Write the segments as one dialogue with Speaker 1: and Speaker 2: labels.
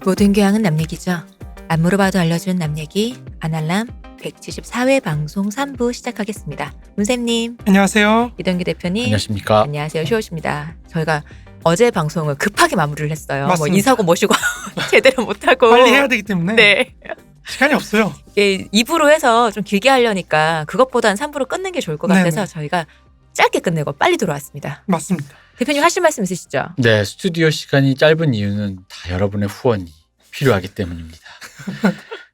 Speaker 1: 모든 교양은 남 얘기죠. 안 물어봐도 알려주는 남 얘기 아날람 174회 방송 3부 시작하겠습니다. 문쌤님,
Speaker 2: 안녕하세요.
Speaker 1: 이동규 대표님,
Speaker 3: 안녕하십니까.
Speaker 1: 안녕하세요. 쇼우십니다. 저희가 어제 방송을 급하게 마무리를 했어요.
Speaker 2: 맞습니다.
Speaker 1: 뭐 이사고 모시고 제대로 못하고
Speaker 2: 빨리 해야 되기 때문에
Speaker 1: 네.
Speaker 2: 시간이 없어요.
Speaker 1: 이게 2부로 해서 좀 길게 하려니까 그것보단 3부로 끊는 게 좋을 것 같아서
Speaker 2: 네네.
Speaker 1: 저희가 짧게 끝내고 빨리 들어왔습니다.
Speaker 2: 맞습니다.
Speaker 1: 대표님 하실 말씀 있으시죠?
Speaker 3: 네, 스튜디오 시간이 짧은 이유는 다 여러분의 후원이 필요하기 때문입니다.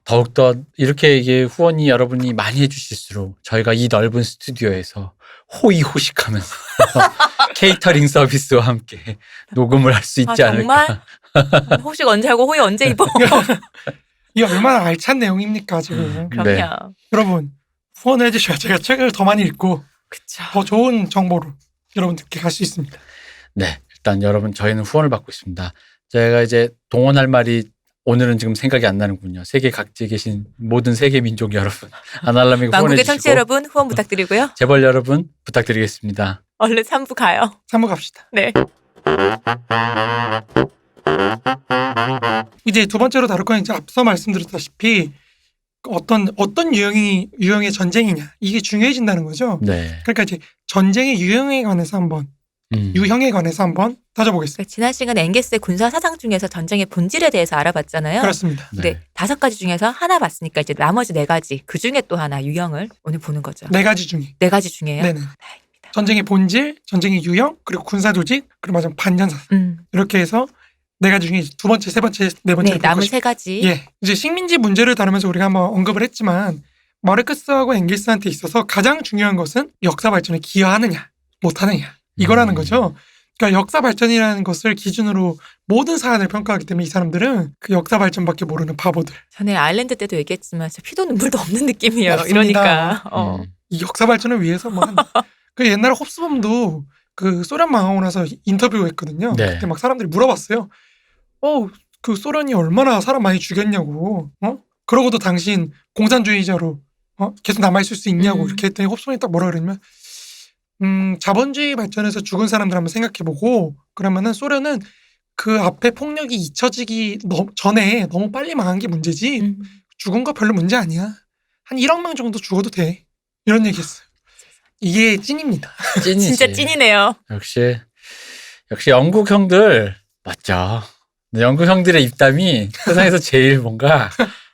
Speaker 3: 더욱더 이렇게 이게 후원이 여러분이 많이 해주실수록 저희가 이 넓은 스튜디오에서 호의호식하면서 케이터링 서비스와 함께 녹음을 할 수 있지
Speaker 1: 정말?
Speaker 3: 않을까.
Speaker 1: 혹시 언제 하고 호의 언제 입어?
Speaker 2: 이게 얼마나 알찬 내용입니까 지금.
Speaker 1: 그럼요.
Speaker 3: 네.
Speaker 2: 여러분 후원해 주셔야 제가 책을 더 많이 읽고
Speaker 1: 그쵸.
Speaker 2: 더 좋은 정보로 여러분들께 갈 수 있습니다.
Speaker 3: 네, 일단 여러분 저희는 후원을 받고 있습니다. 제가 이제 동원할 말이 오늘은 지금 생각이 안 나는군요. 세계 각지에 계신 모든 세계 민족 여러분, 아날람에게 후원해
Speaker 1: 만국의 청취자
Speaker 3: 주시고
Speaker 1: 여러분 후원 부탁드리고요.
Speaker 3: 재벌 여러분 부탁드리겠습니다.
Speaker 1: 얼른 3부 가요.
Speaker 2: 3부 갑시다.
Speaker 1: 네.
Speaker 2: 이제 두 번째로 다룰 건 이제 앞서 말씀드렸다시피 어떤 유형의 전쟁이냐 이게 중요해진다는 거죠.
Speaker 3: 네,
Speaker 2: 그러니까 이제 전쟁의 유형에 관해서 한번 따져보겠습니다.
Speaker 1: 그러니까 지난 시간에 엥게스의 군사 사상 중에서 전쟁의 본질에 대해서 알아봤잖아요.
Speaker 2: 그렇습니다.
Speaker 1: 근데 5가지 중에서 하나 봤으니까 이제 나머지 4가지 그 중에 또 하나 유형을 오늘 보는 거죠.
Speaker 2: 네 가지 중에.
Speaker 1: 4가지 중에요.
Speaker 2: 네네.
Speaker 1: 다행입니다.
Speaker 2: 전쟁의 본질, 전쟁의 유형, 그리고 군사 조직, 그리고 마지막 반전사상. 이렇게 해서 네 가지 중에 두 번째, 세 번째, 네 번째
Speaker 1: 네, 남은 3가지.
Speaker 2: 예, 이제 식민지 문제를 다루면서 우리가 한번 언급을 했지만 마르크스하고 엥겔스한테 있어서 가장 중요한 것은 역사 발전에 기여하느냐, 못하느냐 이거라는 거죠. 그러니까 역사 발전이라는 것을 기준으로 모든 사안을 평가하기 때문에 이 사람들은 그 역사 발전밖에 모르는 바보들.
Speaker 1: 전에 아일랜드 때도 얘기했지만 진짜 피도 눈물도 없는 느낌이에요.
Speaker 2: 맞습니다.
Speaker 1: 이러니까.
Speaker 2: 이 역사 발전을 위해서 그 옛날에 홉스범도 그 소련 망하고 나서 인터뷰했거든요.
Speaker 3: 네.
Speaker 2: 그때 막 사람들이 물어봤어요. 그 소련이 얼마나 사람 많이 죽였냐고. 그러고도 당신 공산주의자로 계속 남아있을 수 있냐고 이렇게 했더니 홉스범이 딱 뭐라 그러냐면 자본주의 발전에서 죽은 사람들 한번 생각해보고 그러면은 소련은 그 앞에 폭력이 잊혀지기 전에 너무 빨리 망한 게 문제지 죽은 거 별로 문제 아니야. 한 1억 명 정도 죽어도 돼. 이런 얘기했어요. 이게 찐입니다.
Speaker 3: 찐이지.
Speaker 1: 진짜 찐이네요.
Speaker 3: 역시 영국 형들 맞죠. 근데 영국 형들의 입담이 세상에서 제일 뭔가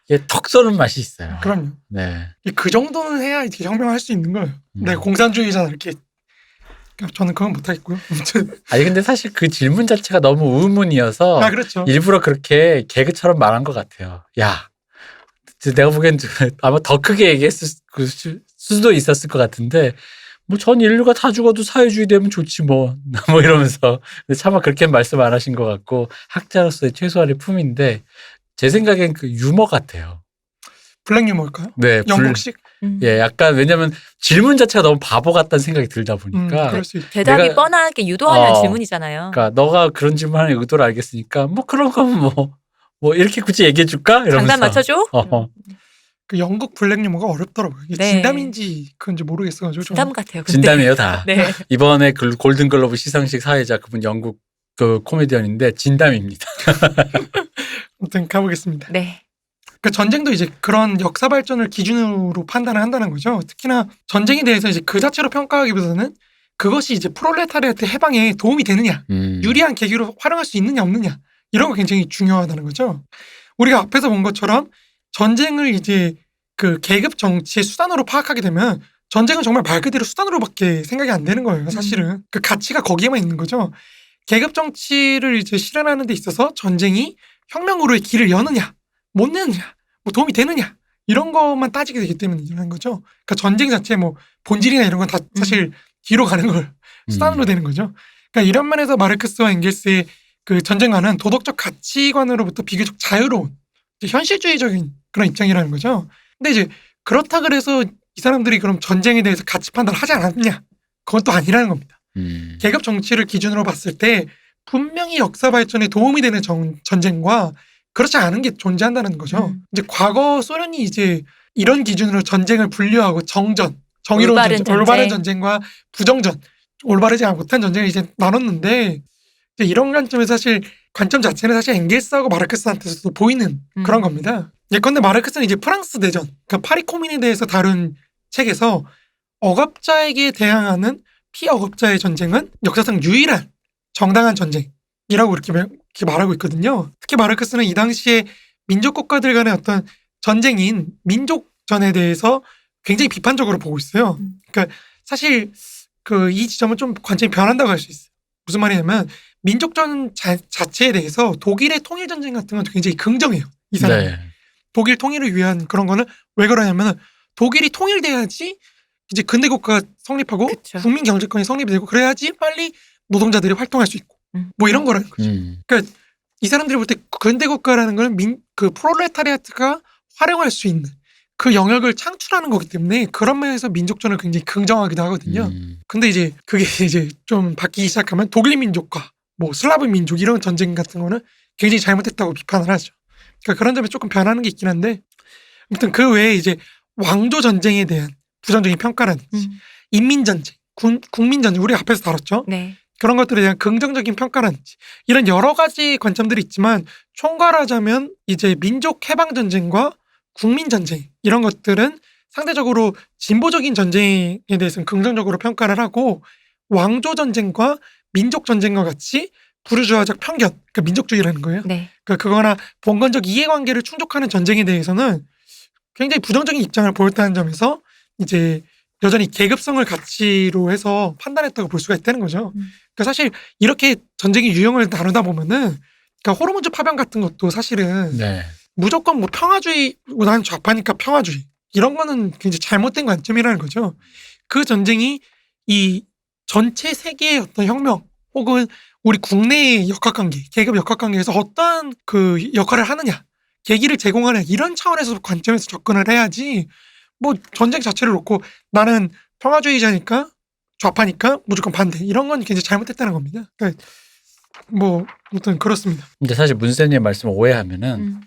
Speaker 3: 이게 턱 쏘는 맛이 있어요.
Speaker 2: 그럼요.
Speaker 3: 네.
Speaker 2: 그 정도는 해야 이렇게 혁명할 수 있는 거예요. 네, 공산주의자 이렇게. 저는 그건 못하겠고요. 아무튼.
Speaker 3: 아니 근데 사실 그 질문 자체가 너무 의문이어서
Speaker 2: 그렇죠.
Speaker 3: 일부러 그렇게 개그처럼 말한 것 같아요. 야, 내가 보기엔 아마 더 크게 얘기했을 수도 있었을 것 같은데 뭐 전 인류가 다 죽어도 사회주의 되면 좋지 뭐 이러면서 근데 차마 그렇게 말씀 안 하신 것 같고 학자로서의 최소한의 품인데 제 생각엔 그 유머 같아요.
Speaker 2: 블랙 유머일까요?
Speaker 3: 네,
Speaker 2: 영국식?
Speaker 3: 예, 약간 왜냐면 질문 자체가 너무 바보 같다는 생각이 들다 보니까
Speaker 2: 그럴 수 있죠.
Speaker 1: 대답이
Speaker 3: 내가-
Speaker 1: 뻔하게 유도하는 질문이잖아요.
Speaker 3: 그러니까 너가 그런 질문하는 의도를 알겠으니까 뭐 그런 건 뭐 이렇게 굳이 얘기해 줄까? 이러면서
Speaker 1: 장단 맞춰줘?
Speaker 2: 그 영국 블랙 유머가 어렵더라고요. 이게
Speaker 1: 네.
Speaker 2: 진담인지 그건지 모르겠어가지고.
Speaker 1: 진담 같아요. 근데.
Speaker 3: 진담이에요 다.
Speaker 1: 네.
Speaker 3: 이번에 그 골든글로브 시상식 사회자 그분 영국 그 코미디언인데 진담입니다.
Speaker 2: 아무튼 가보겠습니다.
Speaker 1: 네.
Speaker 2: 그 전쟁도 이제 그런 역사 발전을 기준으로 판단을 한다는 거죠. 특히나 전쟁에 대해서 이제 그 자체로 평가하기보다는 그것이 이제 프롤레타리아트 해방에 도움이 되느냐, 유리한 계기로 활용할 수 있느냐 없느냐 이런 거 굉장히 중요하다는 거죠. 우리가 앞에서 본 것처럼 전쟁을 이제 그 계급 정치의 수단으로 파악하게 되면 전쟁은 정말 말 그대로 수단으로밖에 생각이 안 되는 거예요. 사실은 그 가치가 거기에만 있는 거죠. 계급 정치를 이제 실현하는 데 있어서 전쟁이 혁명으로의 길을 여느냐, 못 내느냐, 뭐 도움이 되느냐 이런 것만 따지게 되기 때문이라는 거죠. 그러니까 전쟁 자체 뭐 본질이나 이런 건 다 사실 뒤로 가는 걸 수단으로 되는 거죠. 그러니까 이런 면에서 마르크스와 엥겔스의 그 전쟁관은 도덕적 가치관으로부터 비교적 자유로운 현실주의적인 그런 입장이라는 거죠. 근데 이제 그렇다 그래서 이 사람들이 그럼 전쟁에 대해서 가치 판단을 하지 않았냐? 그건 또 아니라는 겁니다. 계급 정치를 기준으로 봤을 때 분명히 역사 발전에 도움이 되는 전쟁과 그렇지 않은 게 존재한다는 거죠. 이제 과거 소련이 이제 이런 기준으로 전쟁을 분류하고 정의로운 전쟁, 올바른 전쟁과 부정전, 올바르지 못한 전쟁을 이제 나눴는데 이제 이런 관점에서 사실 관점 자체는 사실 엥겔스하고 마르크스한테서도 보이는 그런 겁니다. 예컨대 마르크스는 이제 프랑스 내전, 그러니까 파리 코민에 대해서 다룬 책에서 억압자에게 대항하는 피억압자의 전쟁은 역사상 유일한 정당한 전쟁이라고 이렇게 말하고 있거든요. 특히 마르크스는 이 당시에 민족 국가들 간의 어떤 전쟁인 민족전에 대해서 굉장히 비판적으로 보고 있어요. 그러니까 사실 이 지점은 좀 관점이 변한다고 할 수 있어요. 무슨 말이냐면 민족전 자체에 대해서 독일의 통일전쟁 같은 건 굉장히 긍정해요. 이 사람은.
Speaker 3: 네.
Speaker 2: 독일 통일을 위한 그런 거는 왜 그러냐면 독일이 통일돼야지 이제 근대 국가가 성립하고
Speaker 1: 그쵸.
Speaker 2: 국민 경제권이 성립이 되고 그래야지 빨리 노동자들이 활동할 수 있고 뭐 이런 거라는 거죠. 그러니까 이 사람들이 볼 때 근대 국가라는 거는 프롤레타리아트가 활용할 수 있는 그 영역을 창출하는 거기 때문에 그런 면에서 민족전을 굉장히 긍정하기도 하거든요. 근데 이제 그게 이제 좀 바뀌기 시작하면 독일 민족과 뭐 슬라브 민족 이런 전쟁 같은 거는 굉장히 잘못했다고 비판을 하죠. 그러니까 그런 점에 조금 변하는 게 있긴 한데 아무튼 그 외에 이제 왕조 전쟁에 대한 부정적인 평가라든지 인민전쟁, 국민전쟁 우리 앞에서 다뤘죠.
Speaker 1: 네.
Speaker 2: 그런 것들에 대한 긍정적인 평가라든지 이런 여러 가지 관점들이 있지만 총괄하자면 이제 민족 해방 전쟁과 국민 전쟁 이런 것들은 상대적으로 진보적인 전쟁에 대해서는 긍정적으로 평가를 하고 왕조 전쟁과 민족 전쟁과 같이 부르주아적 편견, 그러니까 민족주의라는 거예요.
Speaker 1: 네.
Speaker 2: 그러니까 그거나 본건적 이해관계를 충족하는 전쟁에 대해서는 굉장히 부정적인 입장을 보였다는 점에서 이제 여전히 계급성을 가치로 해서 판단했다고 볼 수가 있다는 거죠. 그러니까 사실 이렇게 전쟁의 유형을 나누다 보면은 그러니까 호르무즈 파병 같은 것도 사실은
Speaker 3: 네.
Speaker 2: 무조건 뭐 평화주의, 난 좌파니까 평화주의 이런 거는 굉장히 잘못된 관점이라는 거죠. 그 전쟁이 이 전체 세계의 어떤 혁명 혹은 우리 국내의 역학관계, 계급 역학관계에서 어떠한 그 역할을 하느냐, 계기를 제공하느냐 이런 차원에서 관점에서 접근을 해야지 뭐 전쟁 자체를 놓고 나는 평화주의자니까 좌파니까 무조건 반대 이런 건 굉장히 잘못했다는 겁니다. 그러니까 뭐 아무튼 그렇습니다.
Speaker 3: 근데 사실 문쌤님 말씀을 오해하면은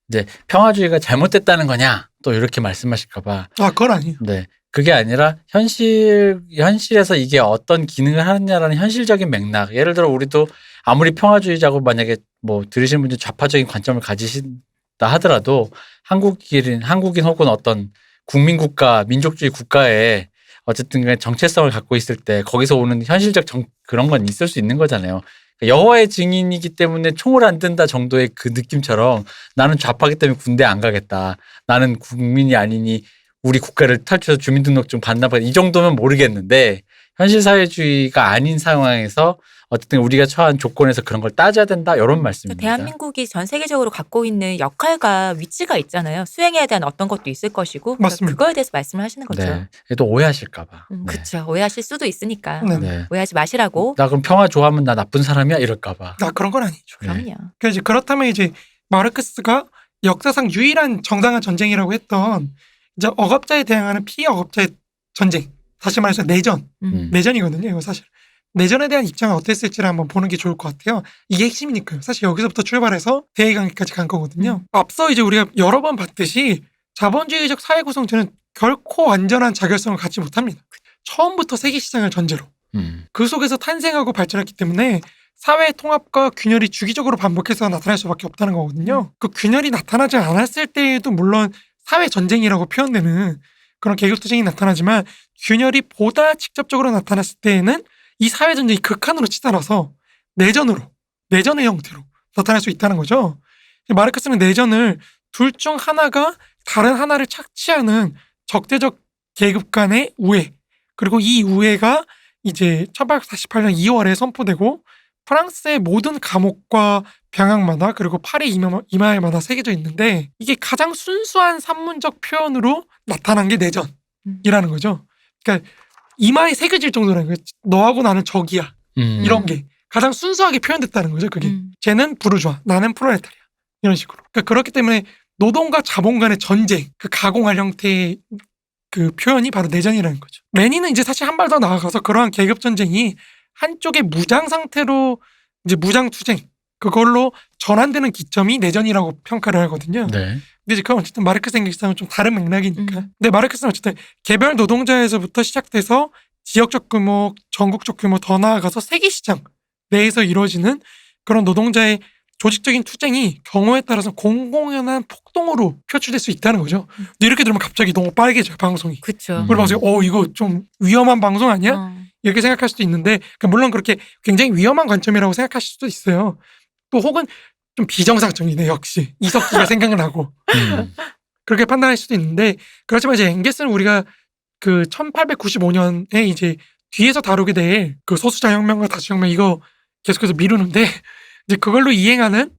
Speaker 3: 이제 평화주의가 잘못됐다는 거냐 또 이렇게 말씀하실까봐.
Speaker 2: 그건 아니에요.
Speaker 3: 네. 그게 아니라 현실에서 이게 어떤 기능을 하느냐라는 현실적인 맥락. 예를 들어 우리도 아무리 평화주의자고 만약에 뭐 들으시는 분들 좌파적인 관점을 가지신다 하더라도 한국인 혹은 어떤 국민국가, 민족주의 국가에 어쨌든 간에 정체성을 갖고 있을 때 거기서 오는 현실적 그런 건 있을 수 있는 거잖아요. 여호와의 증인이기 때문에 총을 안 든다 정도의 그 느낌처럼 나는 좌파기 때문에 군대 안 가겠다. 나는 국민이 아니니 우리 국가를 탈출해서 주민등록증 반납하겠다. 이 정도면 모르겠는데 현실 사회주의가 아닌 상황에서 어쨌든 우리가 처한 조건에서 그런 걸 따져야 된다. 이런 말씀입니다.
Speaker 1: 대한민국이 전 세계적으로 갖고 있는 역할과 위치가 있잖아요. 수행해야 되는 어떤 것도 있을 것이고
Speaker 2: 맞습니다.
Speaker 1: 그거에 대해서 말씀을 하시는 거죠.
Speaker 3: 네. 또 오해하실까 봐. 네.
Speaker 1: 그렇죠. 오해하실 수도 있으니까
Speaker 2: 네.
Speaker 3: 네.
Speaker 1: 오해하지 마시라고.
Speaker 3: 나 그럼 평화 좋아하면 나 나쁜 사람이야? 이럴까 봐.
Speaker 2: 그런 건 아니죠.
Speaker 3: 네.
Speaker 1: 그럼요.
Speaker 2: 그러니까 이제 그렇다면 이제 마르크스가 역사상 유일한 정당한 전쟁이라고 했던 이제 억압자에 대항하는 피억압자의 전쟁, 다시 말해서 내전이거든요. 이거 사실 내전에 대한 입장은 어땠을지를 한번 보는 게 좋을 것 같아요. 이게 핵심이니까요. 사실 여기서부터 출발해서 대의관계까지 간 거거든요. 앞서 이제 우리가 여러 번 봤듯이 자본주의적 사회 구성체는 결코 완전한 자결성을 갖지 못합니다. 처음부터 세계시장을 전제로 그 속에서 탄생하고 발전했기 때문에 사회 통합과 균열이 주기적으로 반복해서 나타날 수밖에 없다는 거거든요. 그 균열이 나타나지 않았을 때에도 물론 사회 전쟁이라고 표현되는 그런 계급투쟁이 나타나지만 균열이 보다 직접적으로 나타났을 때에는 이 사회 전쟁이 극한으로 치달아서 내전의 형태로 나타날 수 있다는 거죠. 마르크스는 내전을 둘 중 하나가 다른 하나를 착취하는 적대적 계급 간의 우애, 그리고 이 우애가 이제 1848년 2월에 선포되고 프랑스의 모든 감옥과 병학마다 그리고 파리 이마에마다 새겨져 있는데 이게 가장 순수한 산문적 표현으로 나타난 게 내전이라는 거죠. 그러니까 이마에 새겨질 정도라는 거예요. 너하고 나는 적이야. 이런 게 가장 순수하게 표현됐다는 거죠. 그게 쟤는 부르주아, 나는 프롤레타리아 이런 식으로. 그러니까 그렇기 때문에 노동과 자본 간의 전쟁, 그 가공할 형태의 그 표현이 바로 내전이라는 거죠. 레닌은 이제 사실 한 발 더 나아가서 그러한 계급 전쟁이 한쪽의 무장 상태로 이제 무장 투쟁 그걸로 전환되는 기점이 내전이라고 평가를 하거든요.
Speaker 3: 네.
Speaker 2: 근데 이제 그건 어쨌든 마르크스 엥겔스랑은 좀 다른 맥락이니까. 근데 마르크스는 어쨌든 개별 노동자에서부터 시작돼서 지역적 규모, 전국적 규모 더 나아가서 세계 시장 내에서 이루어지는 그런 노동자의 조직적인 투쟁이 경우에 따라서 공공연한 폭동으로 표출될 수 있다는 거죠. 근데 이렇게 들으면 갑자기 너무 빨개져요, 방송이.
Speaker 1: 그쵸.
Speaker 2: 그걸 봐서 이거 좀 위험한 방송 아니야? 이렇게 생각할 수도 있는데, 그러니까 물론 그렇게 굉장히 위험한 관점이라고 생각하실 수도 있어요. 또 혹은 좀 비정상적이네, 역시. 이석기가 생각을 하고. 그렇게 판단할 수도 있는데, 그렇지만 이제 엥게스는 우리가 그 1895년에 이제 뒤에서 다루게 될 그 소수자혁명과 다수혁명 이거 계속해서 미루는데, 이제 그걸로 이행하는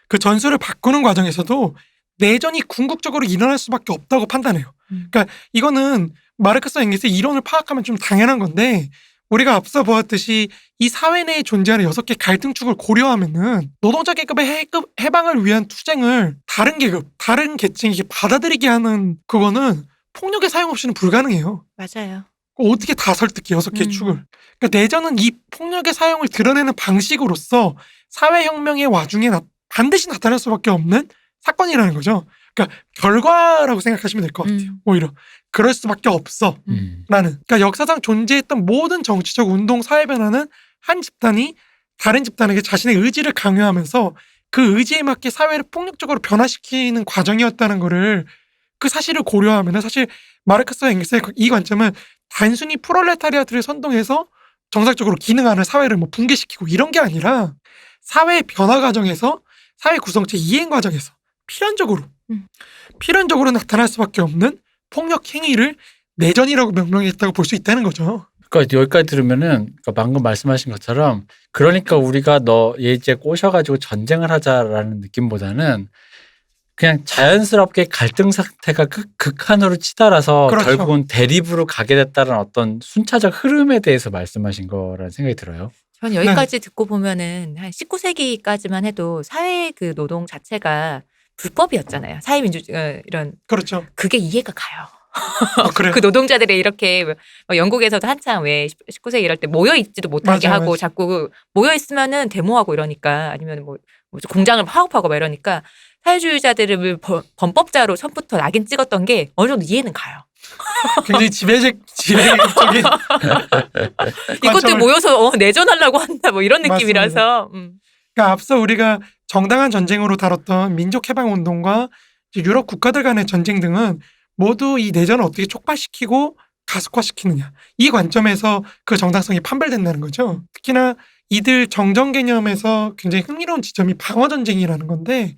Speaker 2: 그 전술을 바꾸는 과정에서도 내전이 궁극적으로 일어날 수밖에 없다고 판단해요. 그러니까 이거는 마르크스와 엥게스의 이론을 파악하면 좀 당연한 건데, 우리가 앞서 보았듯이 이 사회 내에 존재하는 6개 갈등축을 고려하면은 노동자 계급의 해방을 위한 투쟁을 다른 계급, 다른 계층이 받아들이게 하는 그거는 폭력의 사용 없이는 불가능해요.
Speaker 1: 맞아요.
Speaker 2: 어떻게 다 설득해 6개 축을. 그러니까 내전은 이 폭력의 사용을 드러내는 방식으로서 사회혁명의 와중에 반드시 나타날 수밖에 없는 사건이라는 거죠. 그러니까 결과라고 생각하시면 될 것 같아요. 오히려 그럴 수밖에 없어 라는. 그러니까 역사상 존재했던 모든 정치적 운동 사회 변화는 한 집단이 다른 집단에게 자신의 의지를 강요하면서 그 의지에 맞게 사회를 폭력적으로 변화시키는 과정이었다는 거를, 그 사실을 고려하면 사실 마르크스와 엥게스의 이 관점은 단순히 프롤레타리아트를 선동해서 정상적으로 기능하는 사회를 뭐 붕괴시키고 이런 게 아니라 사회의 변화 과정에서, 사회 구성체 이행 과정에서 필연적으로 나타날 수밖에 없는 폭력 행위를 내전이라고 명명했다고 볼 수 있다는 거죠.
Speaker 3: 그러니까 여기까지 들으면은 방금 말씀하신 것처럼, 그러니까 우리가 너 얘 이제 꼬셔가지고 전쟁을 하자라는 느낌보다는 그냥 자연스럽게 갈등 상태가 극한으로 치달아서
Speaker 2: 그렇죠.
Speaker 3: 결국은 대립으로 가게 됐다는 어떤 순차적 흐름에 대해서 말씀하신 거라는 생각이 들어요.
Speaker 1: 전 여기까지 듣고 보면은 한 19세기까지만 해도 사회 그 노동 자체가 불법이었잖아요. 사회민주 이런.
Speaker 2: 그렇죠.
Speaker 1: 그게 이해가 가요.
Speaker 2: 그래요.
Speaker 1: 그 노동자들이 이렇게 영국에서도 한창 왜 19세기 이럴 때 모여 있지도 못하게
Speaker 2: 맞아요,
Speaker 1: 하고
Speaker 2: 맞아요.
Speaker 1: 자꾸 모여 있으면은 데모하고 이러니까, 아니면 뭐 공장을 파업하고 막 이러니까 사회주의자들을 범법자로 처음부터 낙인 찍었던 게 어느 정도 이해는 가요.
Speaker 2: 굉장히 지배적인
Speaker 1: 이것들 모여서 내전하려고 한다 뭐 이런 느낌이라서.
Speaker 2: 그러니까 앞서 우리가 정당한 전쟁으로 다뤘던 민족해방운동과 유럽 국가들 간의 전쟁 등은 모두 이 내전을 어떻게 촉발시키고 가속화시키느냐, 이 관점에서 그 정당성이 판별된다는 거죠. 특히나 이들 정전 개념에서 굉장히 흥미로운 지점이 방어전쟁이라는 건데,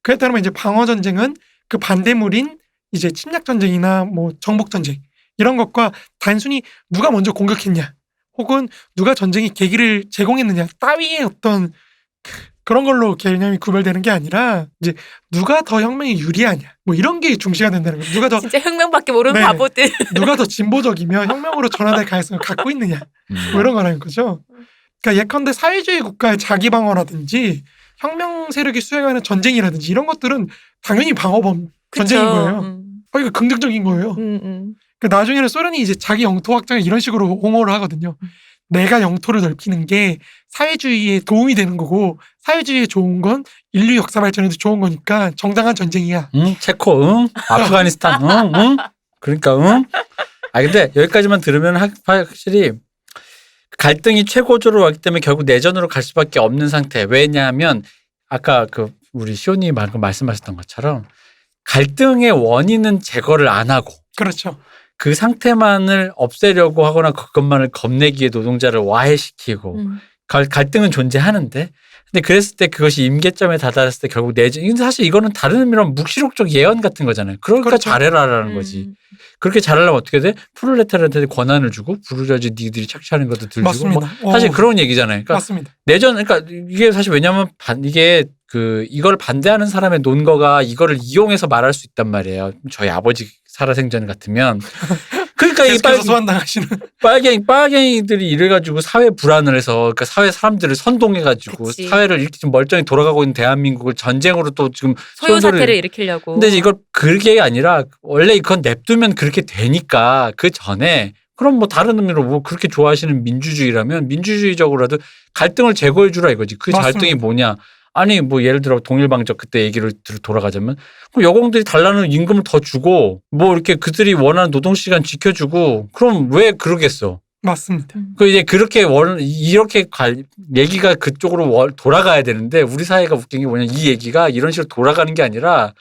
Speaker 2: 그에 따르면 이제 방어전쟁은 그 반대물인 이제 침략전쟁이나 뭐 정복전쟁 이런 것과 단순히 누가 먼저 공격했냐 혹은 누가 전쟁의 계기를 제공했느냐 따위의 어떤 그런 걸로 개념이 구별되는 게 아니라 이제 누가 더 혁명에 유리하냐 뭐 이런 게 중시가 된다는 거죠. 누가 더
Speaker 1: 진짜 혁명밖에 모르는
Speaker 2: 네.
Speaker 1: 바보들.
Speaker 2: 누가 더 진보적이며 혁명으로 전환될 가능성을 갖고 있느냐 뭐 이런 거라는 거죠. 그러니까 예컨대 사회주의 국가의 자기 방어라든지 혁명 세력이 수행하는 전쟁이라든지 이런 것들은 당연히 방어범 전쟁인 거예요. 이거 긍정적인 거예요. 그러니까 나중에는 소련이 이제 자기 영토 확장을 이런 식으로 옹호를 하거든요. 내가 영토를 넓히는 게 사회주의에 도움이 되는 거고, 사회주의에 좋은 건 인류 역사 발전에도 좋은 거니까 정당한 전쟁이야.
Speaker 3: 체코, 아프가니스탄, 그러니까, 근데 여기까지만 들으면 확실히 갈등이 최고조로 왔기 때문에 결국 내전으로 갈 수밖에 없는 상태. 왜냐하면 아까 그 우리 시온이 방금 말씀하셨던 것처럼 갈등의 원인은 제거를 안 하고,
Speaker 2: 그렇죠.
Speaker 3: 그 상태만을 없애려고 하거나 그것만을 겁내기 위해 노동자를 와해시키고 갈등은 존재하는데, 근데 그랬을 때 그것이 임계점에 다다랐을 때 결국 내전. 근데 사실 이거는 다른 의미로 묵시록적 예언 같은 거잖아요. 그러니까
Speaker 2: 그렇죠.
Speaker 3: 잘해라라는 거지. 그렇게 잘하려면 어떻게 돼? 프롤레타리한테 권한을 주고 부르짖어 니들이 착취하는 것도 들주고.
Speaker 2: 맞습니다.
Speaker 3: 사실 그런 얘기잖아요. 그러니까
Speaker 2: 맞습니다.
Speaker 3: 내전, 그러니까 이게 사실 왜냐하면 이게 이걸 반대하는 사람의 논거가 이거를 이용해서 말할 수 있단 말이에요. 저희 아버지 살아생전 같으면. 그러니까 이
Speaker 2: 계속해서 소환당하시는
Speaker 3: 빨갱이들이 이래가지고 사회 불안을 해서, 그러니까 사회 사람들을 선동해가지고
Speaker 1: 그치.
Speaker 3: 사회를 이렇게 좀 멀쩡히 돌아가고 있는 대한민국을 전쟁으로 또 지금
Speaker 1: 소요 사태를 일으키려고.
Speaker 3: 근데 이걸 그게 아니라 원래 이건 냅두면 그렇게 되니까 그 전에 그럼 뭐 다른 의미로 뭐 그렇게 좋아하시는 민주주의라면 민주주의적으로라도 갈등을 제거해 주라 이거지. 그
Speaker 2: 맞습니다.
Speaker 3: 갈등이 뭐냐? 아니 뭐 예를 들어 동일방적 그때 얘기를 돌아가자면 그럼 여공들이 달라는 임금을 더 주고 뭐 이렇게 그들이 원하는 노동시간 지켜주고 그럼 왜 그러겠어?
Speaker 2: 맞습니다.
Speaker 3: 그 이제 그렇게 이렇게 얘기가 그쪽으로 돌아가야 되는데 우리 사회가 웃긴 게 뭐냐 이 얘기가 이런 식으로 돌아가는 게 아니라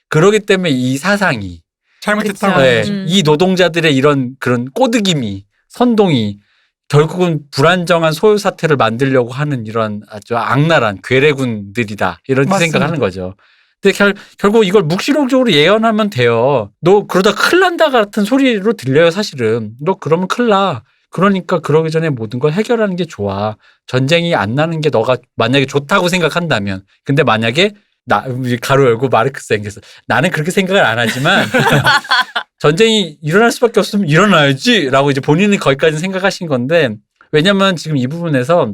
Speaker 3: 그러기 때문에 이 사상이
Speaker 2: 잘못했다고.
Speaker 1: 그쵸.
Speaker 3: 네,
Speaker 2: 하는 거죠.
Speaker 3: 이 노동자들의 이런 그런 꼬드김이 선동이 결국은 불안정한 소요 사태를 만들려고 하는 이런 아주 악랄한 괴뢰군들이다 이런
Speaker 2: 맞습니다.
Speaker 3: 생각하는 거죠. 근데 결국 이걸 묵시록적으로 예언하면 돼요. 너 그러다 큰일 난다 같은 소리로 들려요 사실은. 너 그러면 큰일 나. 그러니까 그러기 전에 모든 걸 해결하는 게 좋아. 전쟁이 안 나는 게 너가 만약에 좋다고 생각한다면. 근데 만약에 가로 열고 마르크스 앵겔스 나는 그렇게 생각을 안 하지만 전쟁이 일어날 수밖에 없으면 일어나야지 라고 이제 본인은 거기까지 생각하신 건데 왜냐면 지금 이 부분에서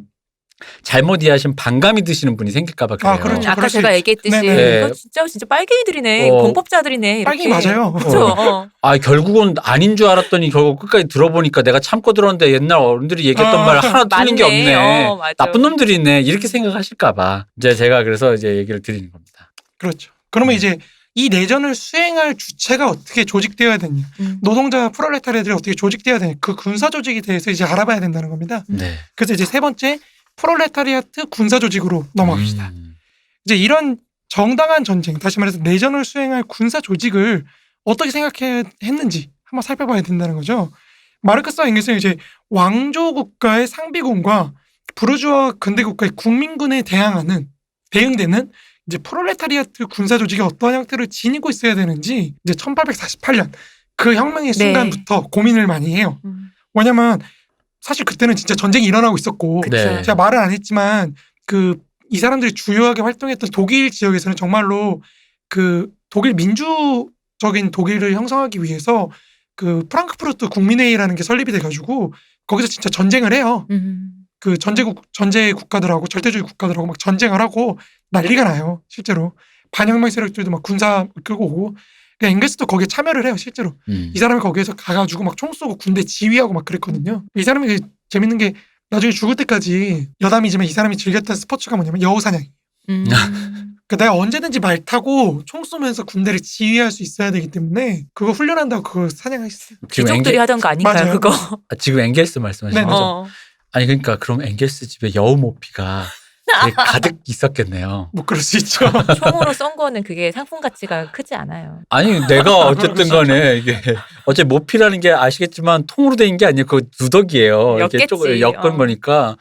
Speaker 3: 잘못 이해하시면 반감이 드시는 분이 생길까봐 그래요.
Speaker 2: 그렇죠.
Speaker 1: 아까
Speaker 2: 그럴 수
Speaker 1: 제가
Speaker 2: 있-
Speaker 1: 얘기했듯이
Speaker 2: 네네.
Speaker 1: 이거 진짜 빨갱이들이네.
Speaker 3: 어.
Speaker 1: 범법자들이네. 이렇게.
Speaker 2: 빨갱이 맞아요.
Speaker 1: 그렇죠.
Speaker 3: 결국은 아닌 줄 알았더니 결국 끝까지 들어보니까 내가 참고 들었는데 옛날 어른들이 얘기했던 말 하나 틀린 게
Speaker 1: 맞네.
Speaker 3: 없네.
Speaker 1: 맞아.
Speaker 3: 나쁜 놈들이네. 이렇게 생각하실까봐 이제 제가 그래서 이제 얘기를 드리는 겁니다.
Speaker 2: 그렇죠. 그러면 이제 이 내전을 수행할 주체가 어떻게 조직되어야 되냐. 노동자 프롤레타리아들이 어떻게 조직되어야 되냐. 그 군사 조직에 대해서 이제 알아봐야 된다는 겁니다.
Speaker 3: 네.
Speaker 2: 그래서 이제 세 번째 프롤레타리아트 군사 조직으로 넘어갑시다. 이제 이런 정당한 전쟁, 다시 말해서 내전을 수행할 군사 조직을 어떻게 생각했는지 한번 살펴봐야 된다는 거죠. 마르크스와 앵겔스는 이제 왕조 국가의 상비군과 부르주아 근대 국가의 국민군에 대응되는 이제 프롤레타리아트 군사 조직이 어떠한 형태를 지니고 있어야 되는지 이제 1848년 그 혁명의
Speaker 1: 네.
Speaker 2: 순간부터 고민을 많이 해요. 왜냐면 사실 그때는 진짜 전쟁이 일어나고 있었고
Speaker 1: 그쵸.
Speaker 3: 네.
Speaker 2: 제가 말은 안 했지만 이 사람들이 주요하게 활동했던 독일 지역에서는 정말로 그 독일 민주적인 독일을 형성하기 위해서 그 프랑크푸르트 국민회의라는 게 설립이 돼가지고 거기서 진짜 전쟁을 해요. 그 전제 국가들하고 절대주의 국가들하고 막 전쟁을 하고 난리가 나요. 실제로 반혁명 세력들도 막 군사 끌고 오고 그러니까 앵겔스도 거기에 참여를 해요. 실제로 이 사람이 거기에서 가가지고 막 총 쏘고 군대 지휘하고 막 그랬거든요. 이 사람이 재밌는 게 나중에 죽을 때까지 여담이지만 이 사람이 즐겼던 스포츠가 뭐냐면 여우사냥. 그러니까 내가 언제든지 말 타고 총 쏘면서 군대를 지휘할 수 있어야 되기 때문에 그거 훈련한다고 그거 사냥하셨어요.
Speaker 1: 귀족들이 하던 거 아닌가요,
Speaker 2: 맞아요.
Speaker 1: 그거?
Speaker 3: 지금 앵겔스 말씀하시는
Speaker 2: 네네.
Speaker 3: 거죠? 아니 그러니까 그럼 앵겔스 집에 여우 모피가 되게 가득 있었겠네요.
Speaker 2: 뭐 그럴 수 있죠.
Speaker 1: 총으로 쏜 거는 그게 상품 가치가 크지 않아요.
Speaker 3: 아니 내가 어쨌든 간에 이게 어째 모피라는 게 아시겠지만 통으로 된 게 아니고 그 누더기예요. 이렇게
Speaker 1: 였겠지.
Speaker 3: 엮은 거니까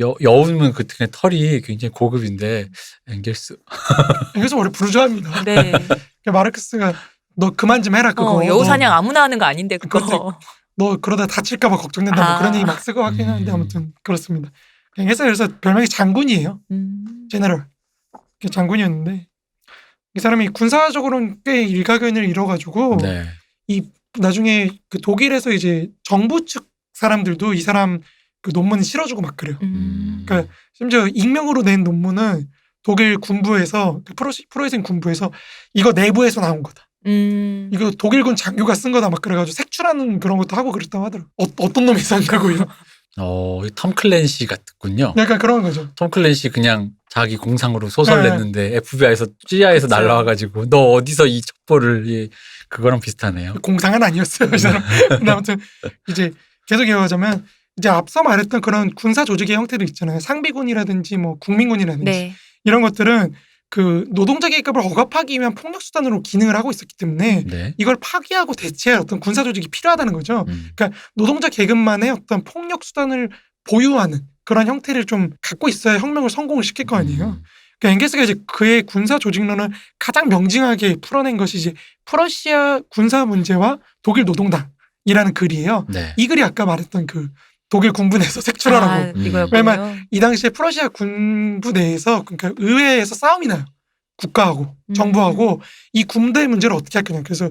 Speaker 3: 여우면 그 등에 털이 굉장히 고급인데 앵겔스
Speaker 2: 앵겔스 원래 부르주아입니다.
Speaker 1: 네.
Speaker 2: 그러니까 마르크스가 너 그만 좀 해라 그거.
Speaker 1: 여우 사냥 아무나 하는 거 아닌데 그거.
Speaker 2: 너 그러다 다칠까봐 걱정된다. 뭐 그런 얘기 막 쓰고 하긴 하는데 아무튼 그렇습니다. 앵겔스가 그래서 별명이 장군이에요. 제너럴. 장군이었는데 이 사람이 군사적으로는 꽤 일가견을 이뤄가지고
Speaker 3: 네.
Speaker 2: 이 나중에 그 독일에서 이제 정부 측 사람들도 이 사람 그 논문 실어주고 막 그래요. 그러니까 심지어 익명으로 낸 논문은 독일 군부에서 프로이센 군부에서 이거 내부에서 나온 거다. 이거 독일군 장교가 쓴 거다 막 그래가지고 색출하는 그런 것도 하고 그랬다고 하더라고. 어떤 놈이 썼냐고 이런.
Speaker 3: 톰 클랜시 같군요.
Speaker 2: 약간 그런 거죠.
Speaker 3: 톰 클랜시 그냥 자기 공상으로 소설
Speaker 2: 네.
Speaker 3: 냈는데 FBI에서 CIA에서
Speaker 1: 그쵸.
Speaker 3: 날라와가지고 너 어디서 이 첩보를 그거랑 비슷하네요.
Speaker 2: 공상은 아니었어요. 이 사람. 근데 아무튼 이제 계속 이어가자면 이제 앞서 말했던 그런 군사 조직의 형태도 있잖아요. 상비군이라든지 뭐 국민군이라든지
Speaker 1: 네.
Speaker 2: 이런 것들은 그 노동자 계급을 억압하기 위한 폭력 수단으로 기능을 하고 있었기 때문에
Speaker 3: 네.
Speaker 2: 이걸 파기하고 대체할 어떤 군사 조직이 필요하다는 거죠. 노동자 계급만의 어떤 폭력 수단을 보유하는 그런 형태를 좀 갖고 있어야 혁명을 성공을 시킬 거 아니에요. 그러니까 앵겔스가 이제 그의 군사 조직론을 가장 명징하게 풀어낸 것이 이제 프러시아 군사 문제와 독일 노동당이라는 글이에요.
Speaker 3: 네.
Speaker 2: 이 글이 아까 말했던 그 독일 군부 내에서 색출하라고.
Speaker 1: 이거였군요.
Speaker 2: 왜냐면 이 당시에 프러시아 군부 내에서 그러니까 의회에서 싸움이 나요. 국가하고 정부하고 이 군대 문제를 어떻게 할 거냐. 그래서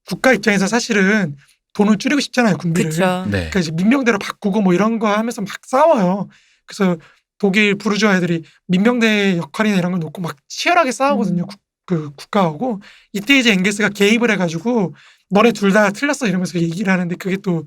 Speaker 2: 국가 입장에서 사실은 돈을 줄이고 싶잖아요, 군비를.
Speaker 1: 그렇죠.
Speaker 3: 네.
Speaker 2: 그러니까 이제 민병대로 바꾸고 뭐 이런 거 하면서 막 싸워요. 그래서 독일 부르주아 애들이 민병대 역할이나 이런 걸 놓고 막 치열하게 싸우거든요. 그 국가하고. 이때 이제 앵겔스가 개입을 해가지고 너네 둘 다 틀렸어 이러면서 얘기를 하는데 그게 또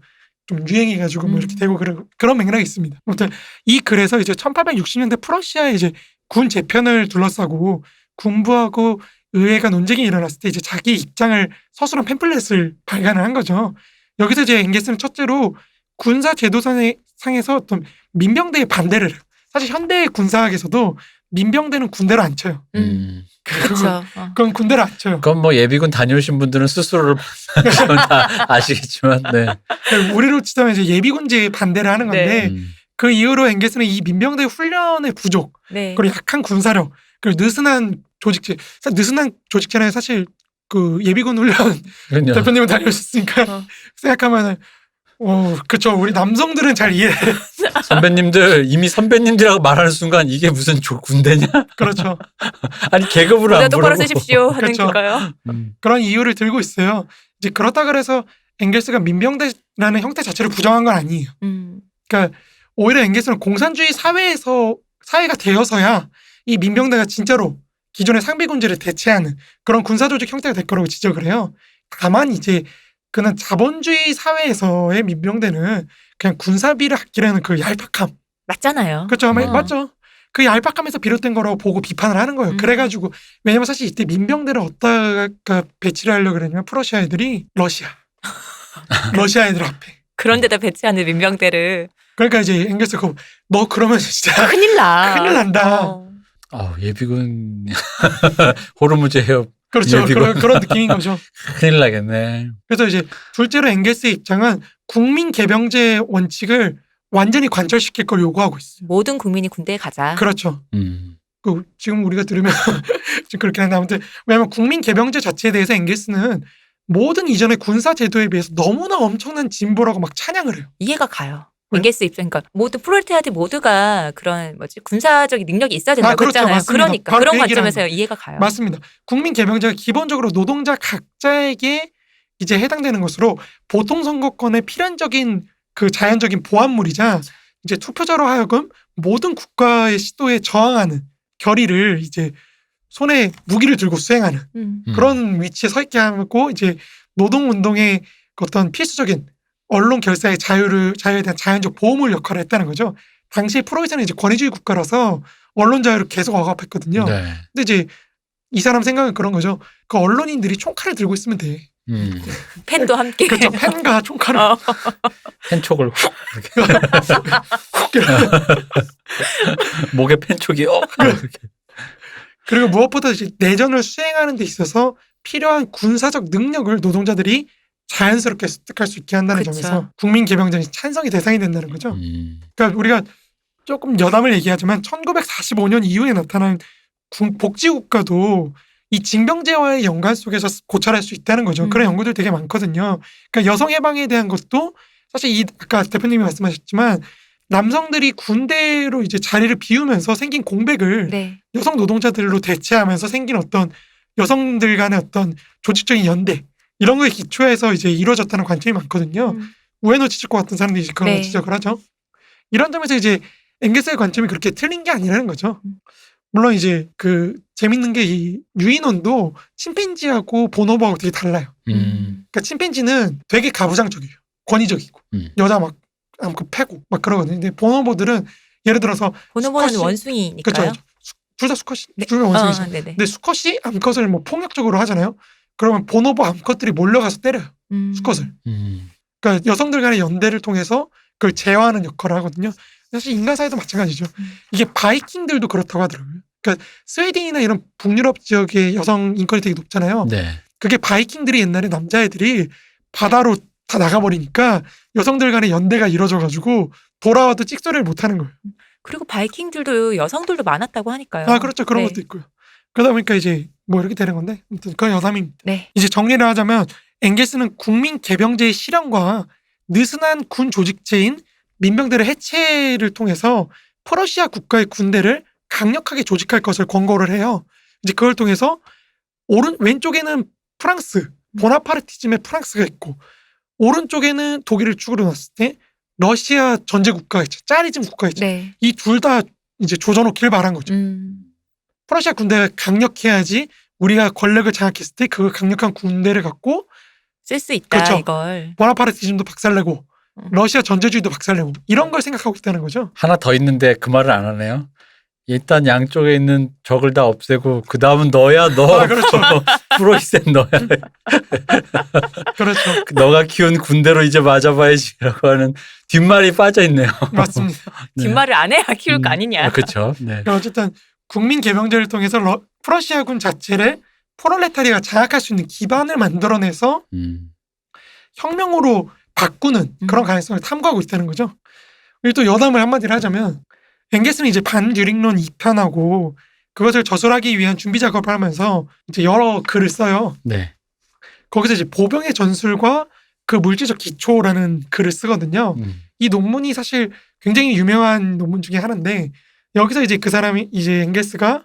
Speaker 2: 좀 유행해가지고 뭐 이렇게 되고 그런 맥락이 있습니다. 아무튼 이 글에서 이제 1860년대 프러시아의 이제 군 재편을 둘러싸고 군부하고 의회가 논쟁이 일어났을 때 이제 자기 입장을 서술한 팸플렛을 발간을 한 거죠. 여기서 이제 앵겔스는 첫째로 군사 제도상에서 어떤 민병대의 반대를 해요. 사실 현대 군사학에서도 민병대는 군대로 안 쳐요.
Speaker 1: 그렇죠.
Speaker 2: 그건 군대로 안 쳐요.
Speaker 3: 그건 뭐 예비군 다녀오신 분들은 스스로를 다 아시겠지만, 네.
Speaker 2: 우리로 치자면 이제 예비군제에 반대를 하는 건데 그 이후로 엥게스는 이 민병대 훈련의 부족
Speaker 1: 네.
Speaker 2: 그리고 약한 군사력 그리고 느슨한 조직체 느슨한 조직체는 사실 그 예비군 훈련
Speaker 3: 그럼요.
Speaker 2: 대표님은 다녀오셨으니까 생각하면은 그렇죠. 우리 남성들은 잘 이해.
Speaker 3: 선배님들 이미 선배님들이라고 말하는 순간 이게 무슨 군대냐?
Speaker 2: 그렇죠.
Speaker 3: 아니 계급을
Speaker 1: 모자
Speaker 3: 안
Speaker 1: 똑바로
Speaker 3: 물어보고.
Speaker 1: 쓰십시오 하는
Speaker 2: 그렇죠.
Speaker 1: 건가요?
Speaker 2: 그런 이유를 들고 있어요. 이제 그렇다 그래서 엥겔스가 민병대라는 형태 자체를 부정한 건 아니에요. 그러니까 오히려 엥겔스는 공산주의 사회가 되어서야 이 민병대가 진짜로 기존의 상비군제를 대체하는 그런 군사조직 형태가 될 거라고 지적을 해요. 다만 이제 그는 자본주의 사회에서의 민병대는 그냥 군사비를 아끼려는 그 얄팍함.
Speaker 1: 맞잖아요.
Speaker 2: 그렇죠. 맞죠. 그 얄팍함에서 비롯된 거라고 보고 비판을 하는 거예요. 그래가지고 왜냐면 사실 이때 민병대를 어디다가 배치를 하려고 그랬냐면 프러시아 애들이 러시아 애들 앞에.
Speaker 1: 그런 데다 배치하는 민병대를.
Speaker 2: 그러니까 이제 엥겔스가 너 그러면 진짜
Speaker 1: 큰일 나.
Speaker 2: 큰일 난다.
Speaker 3: 예비군 호르무즈 해협
Speaker 2: 그렇죠.
Speaker 3: 예비군.
Speaker 2: 그런 느낌인 거죠.
Speaker 3: 큰일 나겠네.
Speaker 2: 그래서 이제 둘째로 엥겔스의 입장은 국민 개병제 원칙을 완전히 관철시킬 걸 요구하고 있어요.
Speaker 1: 모든 국민이 군대에 가자.
Speaker 2: 그렇죠. 지금 우리가 들으면 좀 그렇긴 한데 아무튼 왜냐하면 국민 개병제 자체에 대해서 엥겔스는 모든 이전의 군사 제도에 비해서 너무나 엄청난 진보라고 막 찬양을 해요.
Speaker 1: 이해가 가요.
Speaker 2: 왜?
Speaker 1: 엥겔스 입장, 그러니까 모든 프롤레타리아들 모두가 그런 군사적인 능력이 있어야 된다고
Speaker 2: 그렇죠.
Speaker 1: 했잖아요.
Speaker 2: 맞습니다.
Speaker 1: 그러니까
Speaker 2: 바로
Speaker 1: 그런
Speaker 2: 그 얘기를
Speaker 1: 관점에서 이해가 가요.
Speaker 2: 맞습니다. 국민 개병제가 기본적으로 노동자 각자에게 이제 해당되는 것으로 보통 선거권의 필연적인 그 자연적인 보안물이자 이제 투표자로 하여금 모든 국가의 시도에 저항하는 결의를 이제 손에 무기를 들고 수행하는 그런 위치에 서 있게 하고 이제 노동운동의 어떤 필수적인 언론 결사의 자유에 대한 자연적 보호물 역할을 했다는 거죠. 당시에 프로이센은 이제 권위주의 국가라서 언론 자유를 계속 억압했거든요.
Speaker 3: 네.
Speaker 2: 근데 이제 이 사람 생각은 그런 거죠. 그 언론인들이 총칼을 들고 있으면 돼.
Speaker 1: 펜도 함께.
Speaker 2: 그렇죠. 펜과 총칼을
Speaker 3: 펜촉을 훅 목에 펜촉이 이렇게.
Speaker 2: 그리고 무엇보다 이제 내전을 수행하는 데 있어서 필요한 군사적 능력을 노동자들이 자연스럽게 습득할 수 있게 한다는
Speaker 1: 그쵸.
Speaker 2: 점에서 국민 개병전이 찬성의 대상이 된다는 거죠. 그러니까 우리가 조금 여담을 얘기하지만 1945년 이후에 나타난 복지국가도 이 징병제와의 연관 속에서 고찰할 수 있다는 거죠. 그런 연구들 되게 많거든요. 그러니까 여성 해방에 대한 것도 사실 아까 대표님이 말씀하셨지만 남성들이 군대로 이제 자리를 비우면서 생긴 공백을
Speaker 1: 네.
Speaker 2: 여성 노동자들로 대체하면서 생긴 어떤 여성들 간의 어떤 조직적인 연대 이런 거에 기초해서 이제 이루어졌다는 관점이 많거든요. 우에노 치츠코 같은 사람들이 이제 그런 걸 지적을 하죠. 이런 점에서 이제 엥겔스의 관점이 그렇게 틀린 게 아니라는 거죠. 물론 이제 그 재밌는 게 이 유인원도 침팬지하고 보노보하고 되게 달라요. 그러니까 침팬지는 되게 가부장적이에요. 권위적이고 여자 막 아무튼 패고 막 그러거든요. 근데 보노보들은 예를 들어서
Speaker 1: 보노보는
Speaker 2: 수컷이-
Speaker 1: 원숭이니까요.
Speaker 2: 그렇죠. 둘 다 수컷이
Speaker 1: 네.
Speaker 2: 둘 다 원숭이죠.
Speaker 1: 네네.
Speaker 2: 근데 수컷이 암컷을 뭐 폭력적으로 하잖아요. 그러면 보노보 암컷들이 몰려가서 때려요. 수컷을. 그러니까 여성들 간의 연대를 통해서 그걸 제어하는 역할을 하거든요. 사실 인간 사회도 마찬가지죠. 이게 바이킹들도 그렇다고 하더라고요. 그러니까 스웨덴이나 이런 북유럽 지역의 여성 인권이 되게 높잖아요.
Speaker 3: 네.
Speaker 2: 그게 바이킹들이 옛날에 남자애들이 바다로 다 나가버리니까 여성들 간의 연대가 이루어져가지고 돌아와도 찍소리를 못하는 거예요.
Speaker 1: 그리고 바이킹들도 여성들도 많았다고 하니까요.
Speaker 2: 그렇죠. 그런
Speaker 1: 네.
Speaker 2: 것도 있고요. 그러다 보니까 이제 뭐 이렇게 되는 건데 아무튼 그건 여담입니다.
Speaker 1: 네.
Speaker 2: 이제 정리를 하자면 엥겔스는 국민 개병제의 실현과 느슨한 군 조직체인 민병대의 해체를 통해서 프러시아 국가의 군대를 강력하게 조직할 것을 권고를 해요. 이제 그걸 통해서 왼쪽에는 프랑스, 보나파르티즘의 프랑스가 있고 오른쪽에는 독일을 축으로 놨을 때 러시아 전제 국가가 있죠. 짜리즘 국가가 있죠.
Speaker 1: 네.
Speaker 2: 이 둘 다 이제 조져놓기를 바란 거죠. 프러시아 군대가 강력해야지 우리가 권력을 장악했을 때 그 강력한 군대를 갖고
Speaker 1: 쓸 수 있다
Speaker 2: 그렇죠.
Speaker 1: 이걸.
Speaker 2: 보나파르티즘도 박살내고 러시아 전제주의도 박살내고 이런 걸 생각하고 있다는 거죠.
Speaker 3: 하나 더 있는데 그 말을 안 하네요. 일단 양쪽에 있는 적을 다 없애고 그 다음은 너야 너.
Speaker 2: 아, 그렇죠.
Speaker 3: 프로이센 너야.
Speaker 2: 그렇죠.
Speaker 3: 너가 키운 군대로 이제 맞아봐야지라고 하는 뒷말이 빠져 있네요.
Speaker 2: 맞습니다.
Speaker 3: 네.
Speaker 1: 뒷말을 안 해야 키울 거 아니냐.
Speaker 3: 그렇죠. 네.
Speaker 2: 그러니까 어쨌든 국민 개병제를 통해서 프러시아군 자체를 프롤레타리아가 장악할 수 있는 기반을 만들어내서 혁명으로 바꾸는 그런 가능성을 탐구하고 있다는 거죠. 그리고 또 여담을 한마디를 하자면 엥게스는 이제 반뉴링론 2편하고 그것을 저술하기 위한 준비 작업을 하면서 이제 여러 글을 써요.
Speaker 3: 네.
Speaker 2: 거기서 이제 보병의 전술과 그 물질적 기초라는 글을 쓰거든요. 이 논문이 사실 굉장히 유명한 논문 중에 하나인데 여기서 이제 그 사람이 이제 엥게스가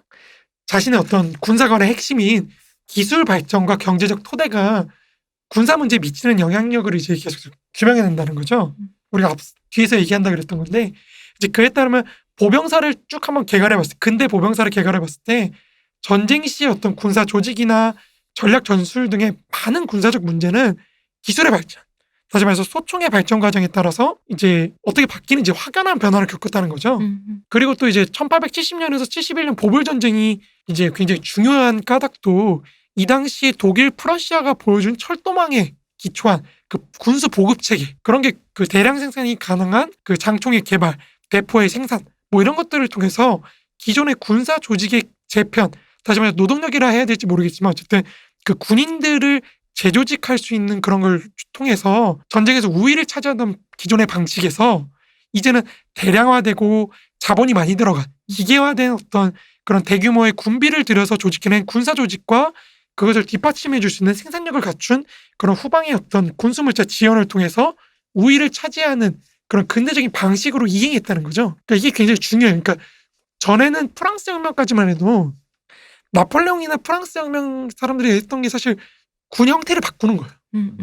Speaker 2: 자신의 어떤 군사관의 핵심인 기술 발전과 경제적 토대가 군사 문제에 미치는 영향력을 이제 계속 규명해낸다는 거죠. 우리가 뒤에서 얘기한다 그랬던 건데 이제 그에 따르면 보병사를 쭉 한번 개괄해봤을 때 근대 보병사를 개괄해봤을 때 전쟁 시의 어떤 군사 조직이나 전략 전술 등의 많은 군사적 문제는 기술의 발전, 다시 말해서 소총의 발전 과정에 따라서 이제 어떻게 바뀌는지 확연한 변화를 겪었다는 거죠. 그리고 또 이제 1870년에서 71년 보불 전쟁이 이제 굉장히 중요한 까닭도 이 당시 독일 프러시아가 보여준 철도망에 기초한 그 군수 보급 체계 그런 게 그 대량 생산이 가능한 그 장총의 개발, 대포의 생산 뭐 이런 것들을 통해서 기존의 군사 조직의 재편, 다시 말해서 노동력이라 해야 될지 모르겠지만 어쨌든 그 군인들을 재조직할 수 있는 그런 걸 통해서 전쟁에서 우위를 차지하던 기존의 방식에서 이제는 대량화되고 자본이 많이 들어간 기계화된 어떤 그런 대규모의 군비를 들여서 조직해낸 군사 조직과 그것을 뒷받침해 줄 수 있는 생산력을 갖춘 그런 후방의 어떤 군수물자 지원을 통해서 우위를 차지하는 그런 근대적인 방식으로 이행했다는 거죠. 그러니까 이게 굉장히 중요해요. 그러니까 전에는 프랑스 혁명까지만 해도 나폴레옹이나 프랑스 혁명 사람들이 했던 게 사실 군 형태를 바꾸는 거예요.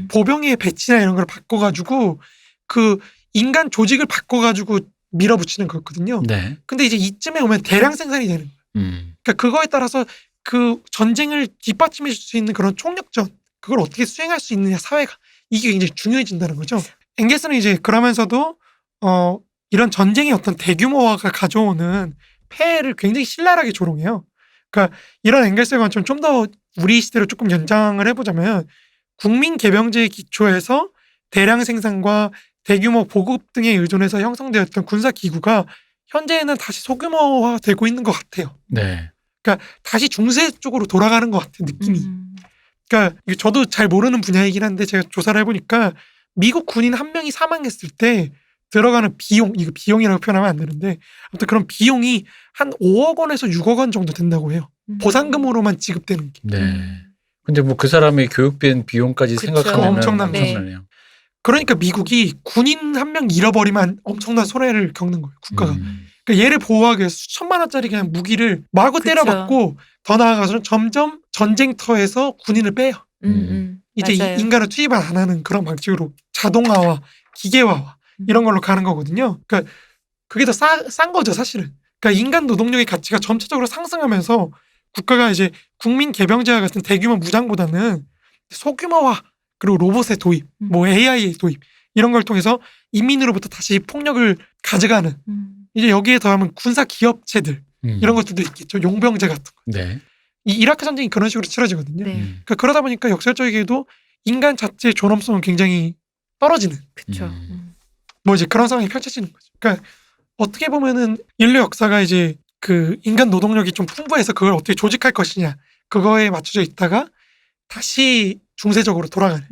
Speaker 2: 보병의 배치나 이런 걸 바꿔가지고 그 인간 조직을 바꿔가지고 밀어붙이는 거였거든요.
Speaker 3: 네.
Speaker 2: 근데 이제 이쯤에 오면 대량 생산이 되는 거예요. 그러니까 그거에 따라서 그 전쟁을 뒷받침해 줄 수 있는 그런 총력전 그걸 어떻게 수행할 수 있느냐 사회가 이게 굉장히 중요해진다는 거죠. 엥게스는 이제 그러면서도 이런 전쟁의 어떤 대규모화가 가져오는 폐해를 굉장히 신랄하게 조롱해요. 그러니까 이런 엥게스의 관점 좀 더 우리 시대로 조금 연장을 해보자면 국민 개병제의 기초에서 대량 생산과 대규모 보급 등에 의존해서 형성되었던 군사 기구가 현재는 다시 소규모화되고 있는 것 같아요.
Speaker 3: 네.
Speaker 2: 그러니까 다시 중세 쪽으로 돌아가는 것 같은 느낌이. 그러니까 저도 잘 모르는 분야이긴 한데 제가 조사를 해보니까 미국 군인 한 명이 사망했을 때 들어가는 비용, 이거 비용이라고 표현하면 안 되는데 아무튼 그런 비용이 한 5억 원에서 6억 원 정도 된다고 해요. 보상금으로만 지급되는 게.
Speaker 3: 네. 근데 뭐 그 사람의 교육비엔 비용까지
Speaker 1: 그쵸.
Speaker 3: 생각하면
Speaker 2: 엄청난
Speaker 3: 엄청나네요.
Speaker 2: 그러니까 미국이 군인 한 명 잃어버리면 엄청난 손해를 겪는 거예요. 국가가. 그러니까 얘를 보호하기 위해서 수천만 원짜리 그냥 무기를 마구
Speaker 1: 그쵸.
Speaker 2: 때려박고 더 나아가서는 점점 전쟁터에서 군인을 빼요. 이제
Speaker 1: 맞아요.
Speaker 2: 인간을 투입 안 하는 그런 방식으로 자동화와 기계화와 이런 걸로 가는 거거든요. 그러니까 그게 더 싼 거죠, 사실은. 그러니까 인간 노동력의 가치가 점차적으로 상승하면서 국가가 이제 국민 개병제와 같은 대규모 무장보다는 소규모화 그리고 로봇의 도입, 뭐 AI의 도입 이런 걸 통해서 인민으로부터 다시 폭력을 가져가는 이제 여기에 더하면 군사 기업체들 이런 것들도 있겠죠. 용병제 같은 거.
Speaker 3: 네.
Speaker 2: 이 이라크 전쟁이 그런 식으로 치러지거든요.
Speaker 1: 네.
Speaker 2: 그러니까 그러다 보니까 역설적이게도 인간 자체의 존엄성은 굉장히 떨어지는
Speaker 1: 그렇죠.
Speaker 2: 뭐 이제 그런 상황이 펼쳐지는 거죠. 그러니까 어떻게 보면은 인류 역사가 이제 그 인간 노동력이 좀 풍부해서 그걸 어떻게 조직할 것이냐 그거에 맞춰져 있다가 다시 중세적으로 돌아가는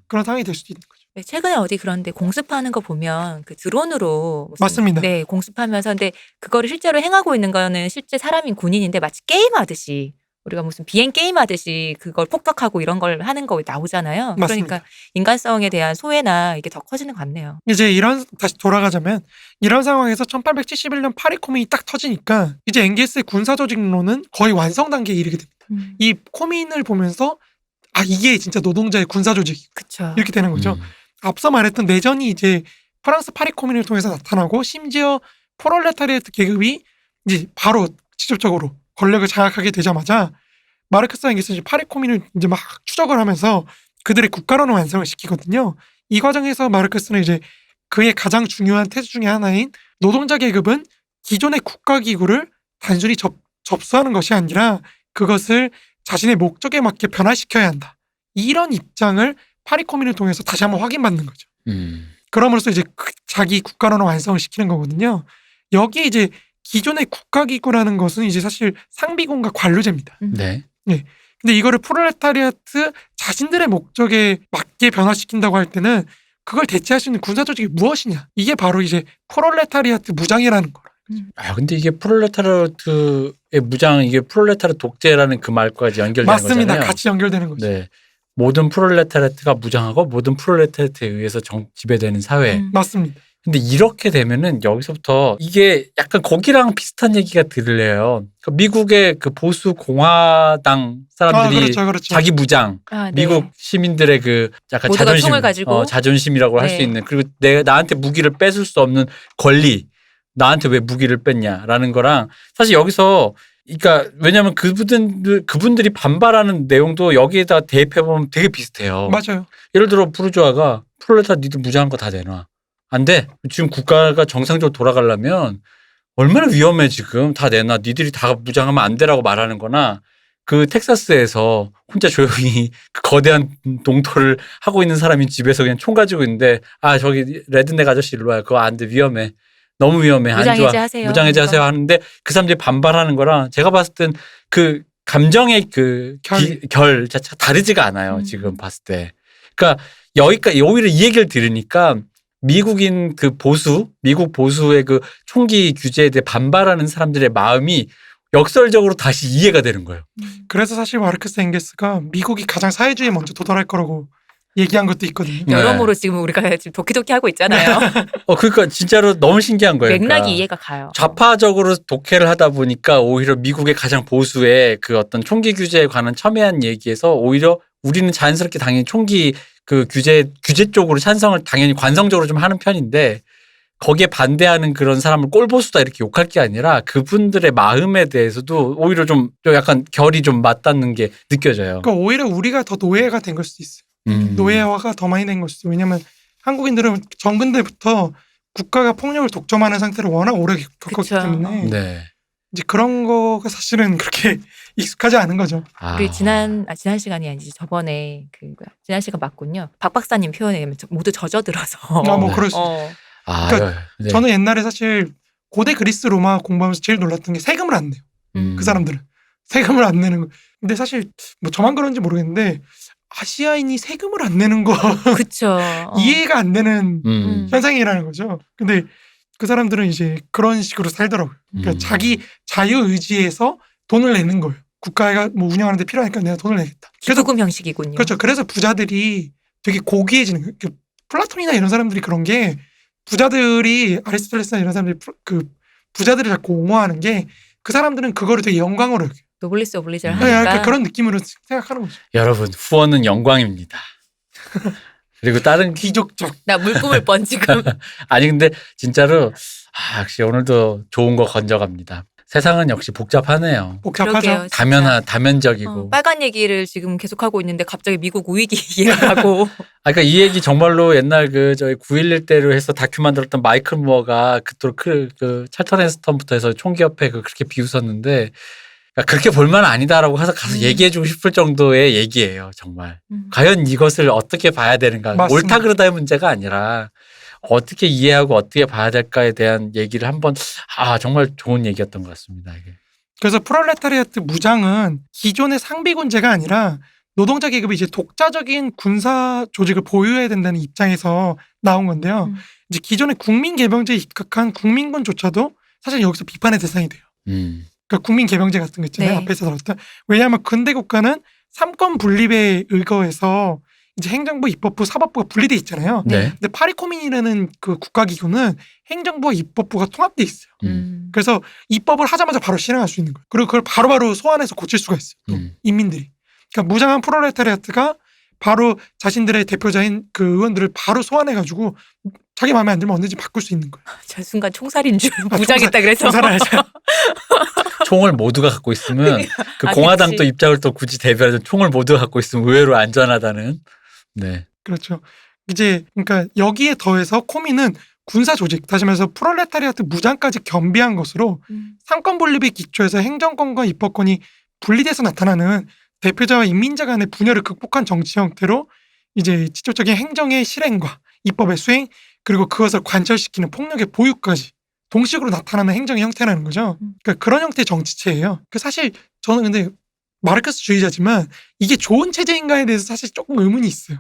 Speaker 2: 그런 상황이 될 수도 있는 거죠.
Speaker 1: 네, 최근에 어디 그런데 공습하는 거 보면 그 드론으로 무슨
Speaker 2: 맞습니다.
Speaker 1: 네, 공습하면서 근데 그거를 실제로 행하고 있는 거는 실제 사람인 군인인데 마치 게임하듯이 우리가 무슨 비행 게임하듯이 그걸 폭격하고 이런 걸 하는 거 나오잖아요.
Speaker 2: 맞습니다.
Speaker 1: 그러니까 인간성에 대한 소외나 이게 더 커지는 것 같네요.
Speaker 2: 이제 다시 돌아가자면 이런 상황에서 1871년 파리 코민이 딱 터지니까 이제 엥게스의 군사조직론은 거의 완성 단계에 이르게 됩니다. 이 코민을 보면서 아 이게 진짜 노동자의 군사조직
Speaker 1: 그렇죠.
Speaker 2: 이렇게 되는 거죠. 앞서 말했던 내전이 이제 프랑스 파리 코민을 통해서 나타나고 심지어 프롤레타리아트 계급이 이제 바로 직접적으로 권력을 장악하게 되자마자 마르크스와 엥게스는 파리 코민을 이제 막 추적을 하면서 그들의 국가론을 완성을 시키거든요. 이 과정에서 마르크스는 이제 그의 가장 중요한 테즈 중에 하나인 노동자 계급은 기존의 국가기구를 단순히 접수하는 것이 아니라 그것을 자신의 목적에 맞게 변화시켜야 한다. 이런 입장을 파리코민을 통해서 다시 한번 확인받는 거죠. 그럼으로써 이제 자기 국가론을 완성을 시키는 거거든요. 여기에 이제 기존의 국가기구라는 것은 이제 사실 상비군과 관료제입니다.
Speaker 3: 네.
Speaker 2: 근데 이거를 프롤레타리아트 자신들의 목적에 맞게 변화시킨다고 할 때는 그걸 대체할 수 있는 군사 조직이 무엇이냐? 이게 바로 이제 프롤레타리아트 무장이라는 거라.
Speaker 3: 근데 이게 프롤레타리아트의 무장, 이게 프롤레타리아트 독재라는 그 말까지 연결되는
Speaker 2: 맞습니다.
Speaker 3: 거잖아요.
Speaker 2: 같이 연결되는 거죠.
Speaker 3: 네. 모든 프롤레타리아트가 무장하고 모든 프롤레타리아트에 의해서 지배되는 사회.
Speaker 2: 맞습니다.
Speaker 3: 근데 이렇게 되면은 여기서부터 이게 약간 거기랑 비슷한 얘기가 들려요. 그 미국의 그 보수 공화당 사람들이
Speaker 2: 그렇죠.
Speaker 3: 자기 무장,
Speaker 1: 네.
Speaker 3: 미국 시민들의 그 약간
Speaker 1: 모두가
Speaker 3: 자존심,
Speaker 1: 총을 가지고.
Speaker 3: 자존심이라고 할 수
Speaker 1: 네.
Speaker 3: 있는, 그리고 나한테 무기를 뺏을 수 없는 권리, 나한테 왜 무기를 뺐냐라는 거랑 사실 여기서 그러니까 왜냐하면 그분들이 반발하는 내용도 여기에다 대입해 보면 되게 비슷해요.
Speaker 2: 맞아요.
Speaker 3: 예를 들어 부르주아가 프롤레타리아 니들 무장한 거 다 내놔. 안 돼. 지금 국가가 정상적으로 돌아가려면 얼마나 위험해 지금. 다 내놔. 니들이 다 무장하면 안 되라고 말하는 거나 그 텍사스에서 혼자 조용히 그 거대한 농토를 하고 있는 사람이 집에서 그냥 총 가지고 있는데 저기 레드넥 아저씨 일로 와요. 그거 안 돼. 위험해. 너무 위험해. 안 좋아.
Speaker 1: 무장해제하세요.
Speaker 3: 무장해제하세요 하는데 그 사람들이 반발하는 거랑 제가 봤을 땐 그 감정의 그 결 자체가 다르지가 않아요. 지금 봤을 때. 그러니까 여기까지 오히려 이 얘기를 들으니까 미국인 그 미국 보수의 그 총기 규제에 대해 반발하는 사람들의 마음이 역설적으로 다시 이해가 되는 거예요.
Speaker 2: 그래서 사실 마르크스 엥겔스가 미국이 가장 사회주의에 먼저 도달할 거라고 얘기한 것도 있거든요.
Speaker 1: 여러모로 지금 우리가 지금 도끼도끼 하고 있잖아요.
Speaker 3: 그러니까 진짜로 너무 신기한 거예요.
Speaker 1: 맥락이
Speaker 3: 그러니까
Speaker 1: 이해가 가요.
Speaker 3: 좌파적으로 독해를 하다 보니까 오히려 미국의 가장 보수의 그 어떤 총기 규제에 관한 첨예한 얘기에서 오히려 우리는 자연스럽게 당연히 총기 그 규제 쪽으로 찬성을 당연히 관성적으로 좀 하는 편인데 거기에 반대하는 그런 사람을 꼴보수다 이렇게 욕할 게 아니라 그분들의 마음에 대해서도 오히려 좀 약간 결이 좀 맞닿는 게 느껴져요.
Speaker 2: 그러니까 오히려 우리가 더 노예가 된 걸 수도 있어요. 노예화가 더 많이 된 걸 수도 있어요. 왜냐하면 한국인들은 정근대부터 국가가 폭력을 독점하는 상태를 워낙 오래 겪었기
Speaker 1: 그쵸.
Speaker 2: 때문에
Speaker 3: 네.
Speaker 2: 이제 그런 거가 사실은 그렇게 익숙하지 않은 거죠.
Speaker 1: 우리 지난 시간이 아니지 저번에 지난 시간 맞군요. 박 박사님 표현에 의하면 모두 젖어들어서.
Speaker 2: 뭐
Speaker 3: 네.
Speaker 2: 그럴 수. 그러니까
Speaker 3: 네.
Speaker 2: 저는 옛날에 사실 고대 그리스 로마 공부하면서 제일 놀랐던 게 세금을 안 내요. 그 사람들은 세금을 안 내는 거. 근데 사실 뭐 저만 그런지 모르겠는데 아시아인이 세금을 안 내는 거
Speaker 1: 그쵸.
Speaker 2: 이해가 안 되는 현상이라는 거죠. 근데 그 사람들은 이제 그런 식으로 살더라고요. 그러니까 자기 자유 의지에서 돈을 내는 거예요. 국가가 뭐 운영하는데 필요하니까 내가 돈을 내겠다. 그래서
Speaker 1: 기부금 형식이군요.
Speaker 2: 그렇죠. 그래서 부자들이 되게 고귀해지는 거예요. 플라톤이나 이런 사람들이 그런 게 부자들이 아리스토텔레스나 이런 사람들이 그 부자들을 자꾸 옹호하는 게 그 사람들은 그거를 되게 영광으로 여겨요.
Speaker 1: 노블리스 오블리저를
Speaker 2: 네,
Speaker 1: 하니까.
Speaker 2: 약간 그런 느낌으로 생각하는 거죠.
Speaker 3: 여러분 후원은 영광입니다. 그리고 다른
Speaker 2: 귀족적.
Speaker 1: 나 물뿜을 뻔 지금.
Speaker 3: 아니 근데 진짜로 역시 오늘도 좋은 거 건져갑니다. 세상은 역시 복잡하네요.
Speaker 2: 복잡하죠.
Speaker 1: 그러게요, 진짜.
Speaker 3: 다면적이고.
Speaker 1: 빨간 얘기를 지금 계속 하고 있는데 갑자기 미국 우위기 이해하고.
Speaker 3: 그러니까 이 얘기 정말로 옛날 저희 9.11 때로 해서 다큐 만들었던 마이클 무어가 그토록 그 찰턴 헤스턴부터 해서 총기협회 그렇게 비웃었는데 그렇게 볼만 아니다라고 가서 얘기해주고 싶을 정도의 얘기예요. 정말. 과연 이것을 어떻게 봐야 되는가.
Speaker 2: 맞습니다.
Speaker 3: 옳다 그르다의 문제가 아니라 어떻게 이해하고 어떻게 봐야 될까에 대한 얘기를 한번 정말 좋은 얘기였던 것 같습니다. 이게.
Speaker 2: 그래서 프롤레타리아트 무장은 기존의 상비군제가 아니라 노동자 계급이 이제 독자적인 군사 조직을 보유해야 된다는 입장에서 나온 건데요. 이제 기존의 국민 개병제에 입각한 국민군조차도 사실 여기서 비판의 대상이 돼요. 그러니까 국민 개병제 같은 거 있잖아요.
Speaker 1: 네.
Speaker 2: 앞에서 다뤘던. 왜냐하면 근대 국가는 삼권 분립에 의거해서 이제 행정부, 입법부, 사법부가 분리돼 있잖아요.
Speaker 3: 네.
Speaker 2: 근데 파리코민이라는 그 국가기구는 행정부와 입법부가 통합돼 있어요. 그래서 입법을 하자마자 바로 실행할 수 있는 거예요. 그리고 그걸 바로바로 소환해서 고칠 수가 있어요. 또 인민들이. 그러니까 무장한 프롤레타리아트가 바로 자신들의 대표자인 그 의원들을 바로 소환해가지고 자기 마음에 안 들면 언제든지 바꿀 수 있는 거예요.
Speaker 1: 저 순간 총살인 줄 무장했다 그래서.
Speaker 2: 총살을 하죠.
Speaker 3: 총을 모두가 갖고 있으면 그
Speaker 1: 아,
Speaker 3: 공화당
Speaker 1: 그치.
Speaker 3: 또 입장을 또 굳이 대변해서 총을 모두가 갖고 있으면 의외로 안전하다는. 네.
Speaker 2: 그렇죠. 이제 그러니까 여기에 더해서 코민은 군사 조직, 다시 말해서 프롤레타리아트 무장까지 겸비한 것으로 상권 분립의 기초에서 행정권과 입법권이 분리돼서 나타나는 대표자와 인민자 간의 분열을 극복한 정치 형태로 이제 직접적인 행정의 실행과 입법의 수행 그리고 그것을 관철시키는 폭력의 보유까지 동식으로 나타나는 행정의 형태라는 거죠. 그러니까 그런 형태의 정치체예요. 사실 저는 근데 마르크스주의자지만 이게 좋은 체제인가에 대해서 사실 조금 의문이 있어요.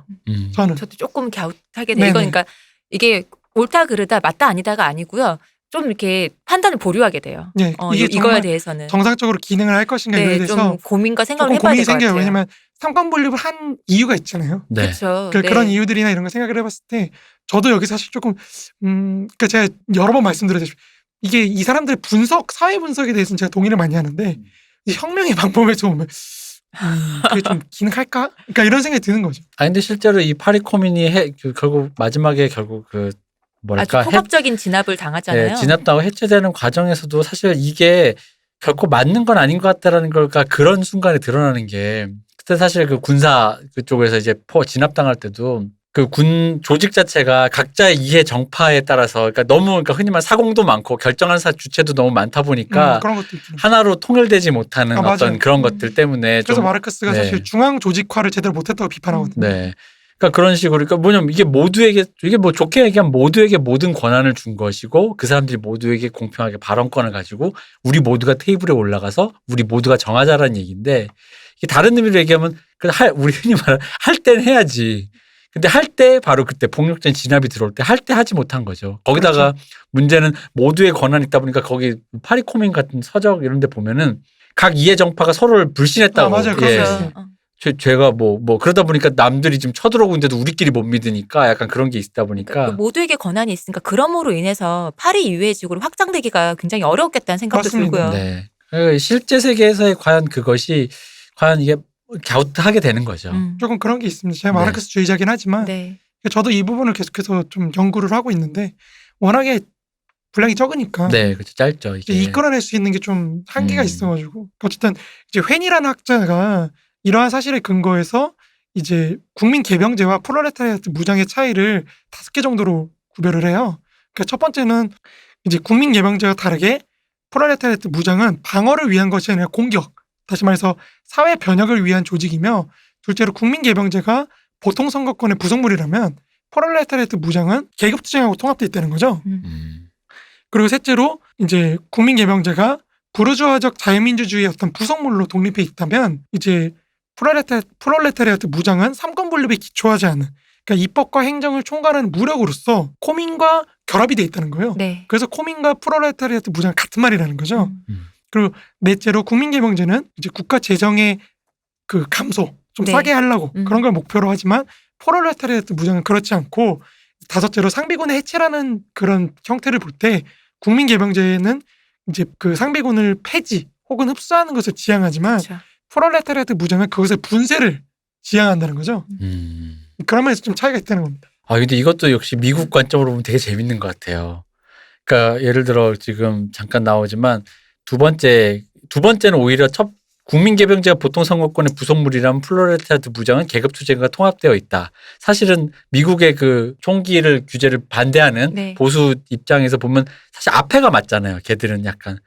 Speaker 2: 저는.
Speaker 1: 저도 조금 갸웃하게
Speaker 2: 네네.
Speaker 1: 돼요. 그러니까 이게 옳다 그르다 맞다 아니다가 아니고요. 좀 이렇게 판단을 보류하게 돼요.
Speaker 2: 네, 이게
Speaker 1: 이거에
Speaker 2: 정말
Speaker 1: 대해서는
Speaker 2: 정상적으로 기능을 할 것인가 이거에
Speaker 1: 네,
Speaker 2: 대해서
Speaker 1: 좀 고민과 생각을
Speaker 2: 조금
Speaker 1: 해봐야
Speaker 2: 고민이
Speaker 1: 될 것
Speaker 2: 생겨요.
Speaker 1: 같아요.
Speaker 2: 왜냐면 상권 분립을 한 이유가 있잖아요.
Speaker 3: 네.
Speaker 1: 그렇죠.
Speaker 2: 그런 이유들이나 이런 거 생각을 해봤을 때 저도 여기 사실 조금 그러니까 제가 여러 번 말씀드렸듯이 이게 이 사람들의 분석, 사회 분석에 대해서는 제가 동의를 많이 하는데 이 혁명의 방법에서 보면 그게 좀 기능할까? 그러니까 이런 생각이 드는 거죠.
Speaker 3: 근데 실제로 이 파리코민이 결국 마지막에 결국 뭐랄까
Speaker 1: 아주 폭압적인 진압을 당하잖아요.
Speaker 3: 네, 진압당하고 해체되는 과정에서도 사실 이게 결코 맞는 건 아닌 것 같다라는 걸까 그런 순간에 드러나는 게 그때 사실 그 군사 그쪽에서 이제 진압당할 때도 그 군 조직 자체가 각자의 이해 정파에 따라서 그러니까 너무 그러니까 흔히 말하는 사공도 많고 결정하는 주체도 너무 많다 보니까
Speaker 2: 그런 것도 있긴
Speaker 3: 하나로 통일되지 못하는 어떤
Speaker 2: 맞아요.
Speaker 3: 그런 것들 때문에
Speaker 2: 그래서
Speaker 3: 좀
Speaker 2: 마르크스가
Speaker 3: 네.
Speaker 2: 사실 중앙 조직화를 제대로 못했다고 비판하거든요.
Speaker 3: 네. 그러니까 그런 식으로 그러니까 뭐냐면 이게 모두에게 이게 뭐 좋게 얘기하면 모두에게 모든 권한을 준 것이고 그 사람들이 모두에게 공평하게 발언권을 가지고 우리 모두가 테이블에 올라가서 우리 모두가 정하자라는 얘기인데 이게 다른 의미로 얘기하면 우리 흔히 말하는 할 땐 해야지. 근데 할 때 바로 그때 폭력적인 진압이 들어올 때 할 때 하지 못한 거죠. 거기다가
Speaker 2: 그렇죠. 문제는
Speaker 3: 모두의 권한이 있다 보니까 거기 파리코민 같은 서적 이런 데 보면은 각 이해 정파가 서로를 불신했다고.
Speaker 2: 맞아요. 그런 거
Speaker 3: 예.
Speaker 2: 있어요.
Speaker 3: 죄가 뭐 그러다 보니까 남들이 지금 쳐들어오고 있는데도 우리끼리 못 믿으니까 약간 그런 게 있다 보니까.
Speaker 1: 그러니까 모두에게 권한이 있으니까 그럼으로 인해서 파리 이외의 지구로 확장되기가 굉장히 어려웠겠다는 생각도
Speaker 2: 맞습니다.
Speaker 1: 들고요.
Speaker 3: 네. 실제 세계에서의 과연 그것이 과연 이게 갸웃하게 되는 거죠.
Speaker 2: 조금 그런 게 있습니다. 제가
Speaker 3: 네.
Speaker 2: 마르크스주의자긴 하지만
Speaker 1: 네.
Speaker 2: 저도 이 부분을 계속해서 좀 연구를 하고 있는데 워낙에 분량이 적으니까
Speaker 3: 네, 그렇죠. 짧죠. 이게.
Speaker 2: 이끌어낼 수 있는 게 좀 한계가 있어가지고 어쨌든 이제 웬이라는 학자가 이러한 사실에 근거해서 이제 국민 개병제와 프롤레타리아트 무장의 차이를 5개 정도로 구별을 해요. 그러니까 첫 번째는 이제 국민 개병제와 다르게 프롤레타리아트 무장은 방어를 위한 것이 아니라 공격, 다시 말해서 사회 변혁을 위한 조직이며 둘째로 국민 개병제가 보통 선거권의 부속물이라면 프롤레타리아트 무장은 계급투쟁하고 통합되어 있다는 거죠. 그리고 셋째로 이제 국민 개병제가 부르주아적 자유민주주의의 어떤 부속물로 독립해 있다면 이제 프롤레타리아트 무장은 삼권 분립에 기초하지 않은 그러니까 입법과 행정을 총괄하는 무력으로서 코민과 결합이 돼 있다는 거예요.
Speaker 1: 네.
Speaker 2: 그래서 코민과 프롤레타리아트 무장은 같은 말이라는 거죠. 그리고 넷째로 국민개병제는 이제 국가 재정의 그 감소 좀
Speaker 1: 네.
Speaker 2: 싸게 하려고 그런 걸 목표로 하지만 프롤레타리아트 무장은 그렇지 않고 다섯째로 상비군의 해체라는 그런 형태를 볼 때 국민개병제는 이제 그 상비군을 폐지 혹은 흡수하는 것을 지향하지만
Speaker 1: 그렇죠.
Speaker 2: 프롤레타리아트 무장은 그것의 분쇄를 지향한다는 거죠. 그런 면에서 좀 차이가 있다는 겁니다.
Speaker 3: 근데 이것도 역시 미국 관점으로 보면 되게 재밌는 것 같아요. 그러니까 예를 들어 지금 잠깐 나오지만 두 번째는 오히려 국민개병제가 보통 선거권의 부속물이라면 프롤레타리아트 무장은 계급투쟁과 통합되어 있다. 사실은 미국의 그 총기를 규제를 반대하는
Speaker 1: 네.
Speaker 3: 보수 입장에서 보면 사실 앞에가 맞잖아요. 걔들은 약간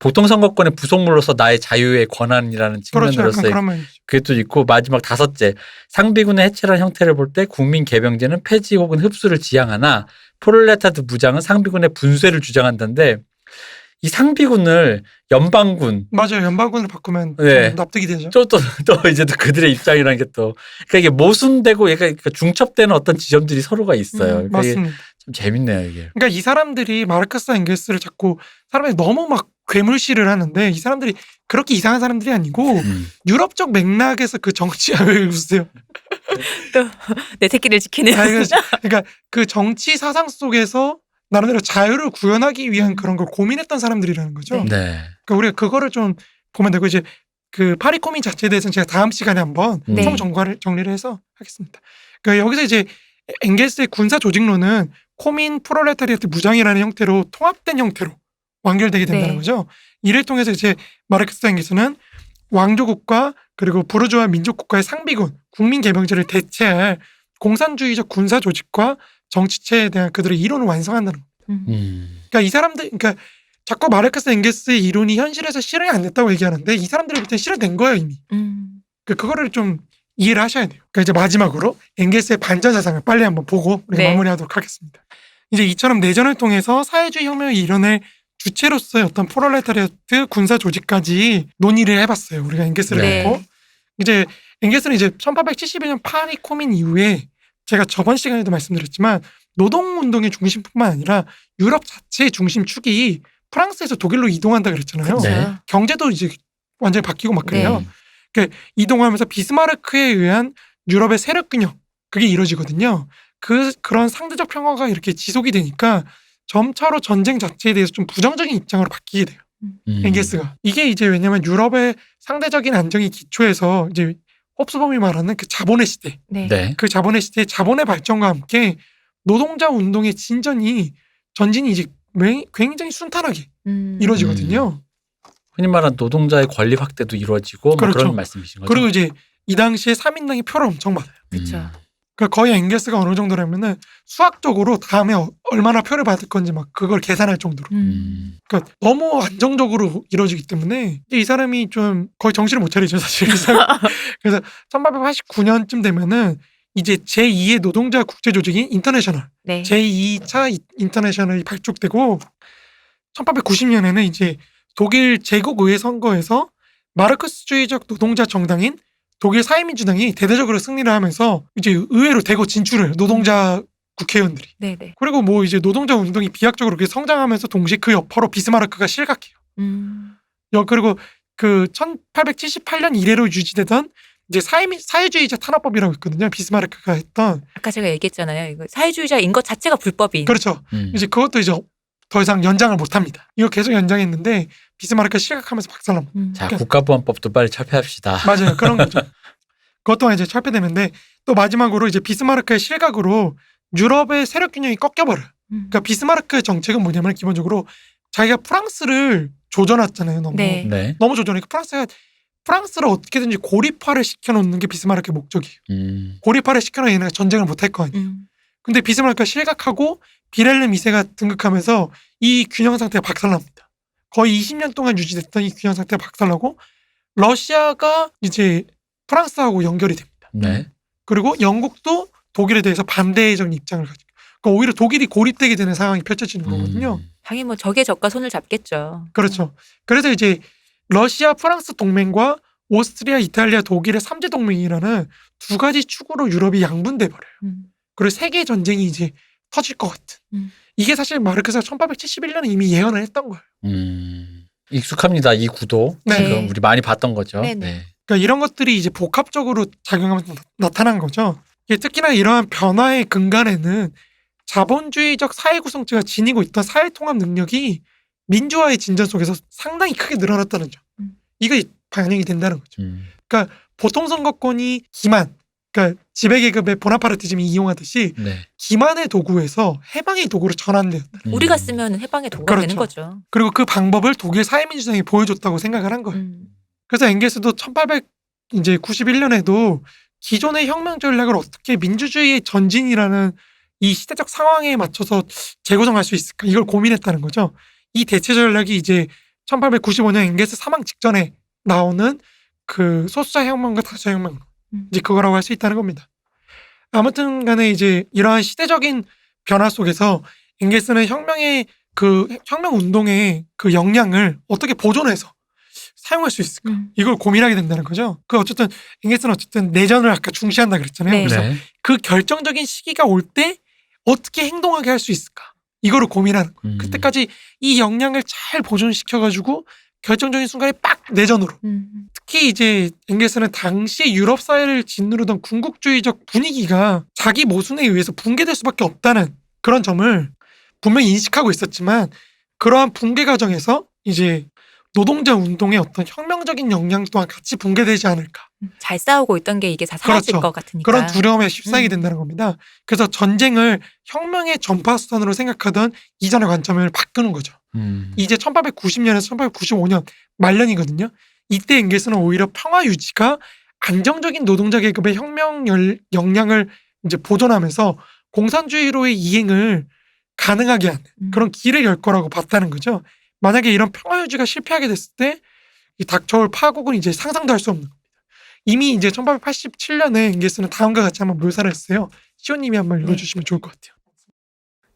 Speaker 3: 보통 선거권의 부속물로서 나의 자유의 권한이라는
Speaker 2: 그렇죠.
Speaker 3: 측면으로서
Speaker 2: 약간 그런 면이죠.
Speaker 3: 그것도 있고 마지막 다섯째 상비군의 해체라는 형태를 볼 때 국민개병제는 폐지 혹은 흡수를 지향하나 프롤레타리아트 무장은 상비군의 분쇄를 주장한다는데 이 상비군을 연방군
Speaker 2: 맞아요. 연방군으로 바꾸면
Speaker 3: 네.
Speaker 2: 좀 납득이 되죠.
Speaker 3: 또 이제 또 그들의 입장이라는 게 또 그러니까 이게 모순되고 약간 중첩되는 어떤 지점들이 서로가 있어요. 그러니까 이게
Speaker 2: 맞습니다.
Speaker 3: 좀 재밌네요 이게.
Speaker 2: 그러니까 이 사람들이 마르크스와 engels를 자꾸 사람들이 너무 막 괴물시를 하는데 이 사람들이 그렇게 이상한 사람들이 아니고 유럽적 맥락에서 그 정치학을 보세요.
Speaker 1: 또 내 새끼를 지키는.
Speaker 2: 그러니까 그 정치 사상 속에서 나름대로 자유를 구현하기 위한 그런 걸 고민했던 사람들이라는 거죠.
Speaker 1: 네.
Speaker 3: 네.
Speaker 2: 그러니까 우리가 그거를 좀 보면 되고 이제 그 파리코민 자체에 대해서는 제가 다음 시간에 한번
Speaker 1: 네.
Speaker 2: 정리를 해서 하겠습니다. 그러니까 여기서 이제 엥겔스의 군사 조직론은 코민 프롤레타리아트 무장이라는 형태로 통합된 형태로 완결되게 된다는
Speaker 1: 네.
Speaker 2: 거죠. 이를 통해서 이제 마르크스와 엥겔스는 왕조국가 그리고 부르주아 민족국가의 상비군 국민개병제를 대체할 공산주의적 군사 조직과 정치체에 대한 그들의 이론을 완성한다는 거예요. 그러니까 이 사람들, 그러니까 자꾸 마르크스 엥겔스의 이론이 현실에서 실현이 안 됐다고 얘기하는데 이 사람들부터는 실현된 거예요 이미. 그거를 좀 이해를 하셔야 돼요. 그러니까 이제 마지막으로 엥겔스의 반전사상을 빨리 한번 보고 우리가
Speaker 1: 네.
Speaker 2: 마무리하도록 하겠습니다. 이제 이처럼 내전을 통해서 사회주의 혁명을 이뤄낼 주체로서의 어떤 프롤레타리아트 군사 조직까지 논의를 해봤어요. 우리가 엥겔스를
Speaker 1: 네.
Speaker 2: 갖고 이제 엥겔스는 이제 1871년 파리 코민 이후에 제가 저번 시간에도 말씀드렸지만 노동운동의 중심뿐만 아니라 유럽 자체의 중심축이 프랑스에서 독일로 이동한다 그랬잖아요.
Speaker 1: 그쵸.
Speaker 3: 네.
Speaker 2: 경제도 이제 완전히 바뀌고 막 그래요.
Speaker 1: 네.
Speaker 2: 그러니까 이동하면서 비스마르크에 의한 유럽의 세력 균형 그게 이루어지거든요. 그런 상대적 평화가 이렇게 지속이 되니까 점차로 전쟁 자체에 대해서 좀 부정적인 입장으로 바뀌게 돼요. 엥겔스가. 이게 이제 왜냐면 유럽의 상대적인 안정이 기초해서 이제 홉스범이 말하는 그 자본의 시대,
Speaker 1: 네.
Speaker 3: 네.
Speaker 2: 그 자본의 시대, 자본의 발전과 함께 노동자 운동의 전진이 이제 굉장히 순탄하게 이루어지거든요.
Speaker 3: 흔히 말하는 노동자의 권리 확대도 이루어지고 뭐
Speaker 2: 그렇죠.
Speaker 3: 그런 말씀이신 거죠.
Speaker 2: 그리고 이제 이 당시에 3인당의 표를 엄청 받아요.
Speaker 1: 그렇죠.
Speaker 2: 그러니까 거의 엥겔스가 어느 정도라면은 수학적으로 다음에 얼마나 표를 받을 건지 막 그걸 계산할 정도로. 그러니까 너무 안정적으로 이루어지기 때문에 이제 이 사람이 좀 거의 정신을 못 차리죠 사실. 그래서 1889년쯤 되면은 이제 제2의 노동자 국제조직인 인터내셔널,
Speaker 1: 네.
Speaker 2: 제2차 인터내셔널이 발족되고 1890년에는 이제 독일 제국의회 선거에서 마르크스주의적 노동자 정당인 독일 사회민주당이 대대적으로 승리를 하면서 이제 의회로 대거 진출을 노동자 국회의원들이.
Speaker 1: 네, 네.
Speaker 2: 그리고 뭐 이제 노동자 운동이 비약적으로 그렇게 성장하면서 동시에 그 여파로 비스마르크가 실각해요. 그리고 그 1878년 이래로 유지되던 이제 사회주의자 탄압법이라고 있거든요. 비스마르크가 했던.
Speaker 1: 아까 제가 얘기했잖아요. 이거 사회주의자인 것 자체가 불법인.
Speaker 2: 그렇죠. 이제 그것도 이제 더 이상 연장을 못 합니다. 이거 계속 연장했는데 비스마르크가 실각하면서 박살납니다.
Speaker 3: 자,
Speaker 2: 그러니까-
Speaker 3: 국가보안법도 빨리 철폐합시다.
Speaker 2: 맞아요. 그런 거죠. 그것 또한 이제 철폐되는데 또 마지막으로 이제 비스마르크의 실각으로 유럽의 세력 균형이 꺾여버려요. 그러니까 비스마르크의 정책은 뭐냐면 기본적으로 자기가 프랑스를 조져놨잖아요. 너무.
Speaker 1: 네.
Speaker 3: 네.
Speaker 2: 너무 조져놓으니까 프랑스를 어떻게든지 고립화를 시켜놓는 게 비스마르크의 목적이에요. 고립화를 시켜놓으면 얘네가 전쟁을 못할 거 아니에요. 근데 비스마르크가 실각하고 비렐름 2세가 등극하면서 이 균형 상태가 박살납니다. 거의 20년 동안 유지됐던 이 균형 상태가 박살나고 러시아가 이제 프랑스하고 연결이 됩니다.
Speaker 3: 네.
Speaker 2: 그리고 영국도 독일에 대해서 반대적인 입장을 가지고 그러니까 오히려 독일이 고립되게 되는 상황이 펼쳐지는 거거든요.
Speaker 1: 당연히 뭐 적의 적과 손을 잡겠죠.
Speaker 2: 그렇죠. 그래서 이제 러시아, 프랑스 동맹과 오스트리아, 이탈리아, 독일의 3제 동맹이라는 두 가지 축으로 유럽이 양분돼 버려요. 그리고 세계 전쟁이 이제 터질 것 같은. 이게 사실 마르크스가 1871년에 이미 예언을 했던 거예요.
Speaker 3: 익숙합니다. 이 구도.
Speaker 2: 네.
Speaker 3: 지금 우리 많이 봤던 거죠.
Speaker 1: 네네.
Speaker 3: 네.
Speaker 2: 그러니까 이런 것들이 이제 복합적으로 작용하면서 나타난 거죠. 이게 특히나 이러한 변화의 근간에는 자본주의적 사회 구성체가 지니고 있던 사회 통합 능력이 민주화의 진전 속에서 상당히 크게 늘어났다는 점. 이게 반영이 된다는 거죠. 그러니까 보통 선거권이 기만, 그러니까 지배계급의 보나파르티즘이 이용하듯이
Speaker 3: 네.
Speaker 2: 기만의 도구에서 해방의 도구로 전환되었다.
Speaker 1: 우리가 쓰면 해방의 도구가
Speaker 2: 그렇죠.
Speaker 1: 되는 거죠.
Speaker 2: 그리고 그 방법을 독일 사회민주당이 보여줬다고 생각을 한 거예요. 그래서 엥겔스도 1891년에도 기존의 혁명 전략을 어떻게 민주주의의 전진이라는 이 시대적 상황에 맞춰서 재구성할 수 있을까 이걸 고민했다는 거죠. 이 대체 전략이 이제 1895년 엥겔스 사망 직전에 나오는 그 소수자 혁명과 다수자 혁명 이제 그거라고 할 수 있다는 겁니다. 아무튼 간에 이제 이러한 시대적인 변화 속에서 엥겔스는 혁명 운동의 그 역량을 어떻게 보존해서 사용할 수 있을까? 이걸 고민하게 된다는 거죠. 어쨌든 엥겔스는 내전을 아까 중시한다 그랬잖아요.
Speaker 1: 네.
Speaker 2: 그래서
Speaker 3: 네.
Speaker 2: 그 결정적인 시기가 올 때 어떻게 행동하게 할 수 있을까? 이거를 고민하는 거예요. 그때까지 이 역량을 잘 보존시켜가지고 결정적인 순간에 빡 내전으로. 특히 이제 엥겔스는 당시 유럽 사회를 짓누르던 군국주의적 분위기가 자기 모순에 의해서 붕괴될 수밖에 없다는 그런 점을 분명히 인식하고 있었지만 그러한 붕괴 과정에서 이제 노동자 운동의 어떤 혁명적인 역량 또한 같이 붕괴되지 않을까.
Speaker 1: 잘 싸우고 있던 게 이게 다 사라질
Speaker 2: 그렇죠.
Speaker 1: 것 같으니까.
Speaker 2: 그런 두려움에 휩싸이게 된다는 겁니다. 그래서 전쟁을 혁명의 전파수단으로 생각하던 이전의 관점을 바꾸는 거죠. 이제 1890년에서 1895년 말년이거든요. 이때 엥겔스는 오히려 평화 유지가 안정적인 노동자 계급의 혁명 역량을 이제 보존하면서 공산주의로의 이행을 가능하게 하는 그런 길을 열 거라고 봤다는 거죠. 만약에 이런 평화 유지가 실패하게 됐을 때 이 닥쳐올 파국은 이제 상상도 할 수 없는 겁니다. 이미 이제 1887년에 엥게스는 다음과 같이 한번 묘사를 했어요. 시호님이 한번 읽어주시면 좋을 것 같아요.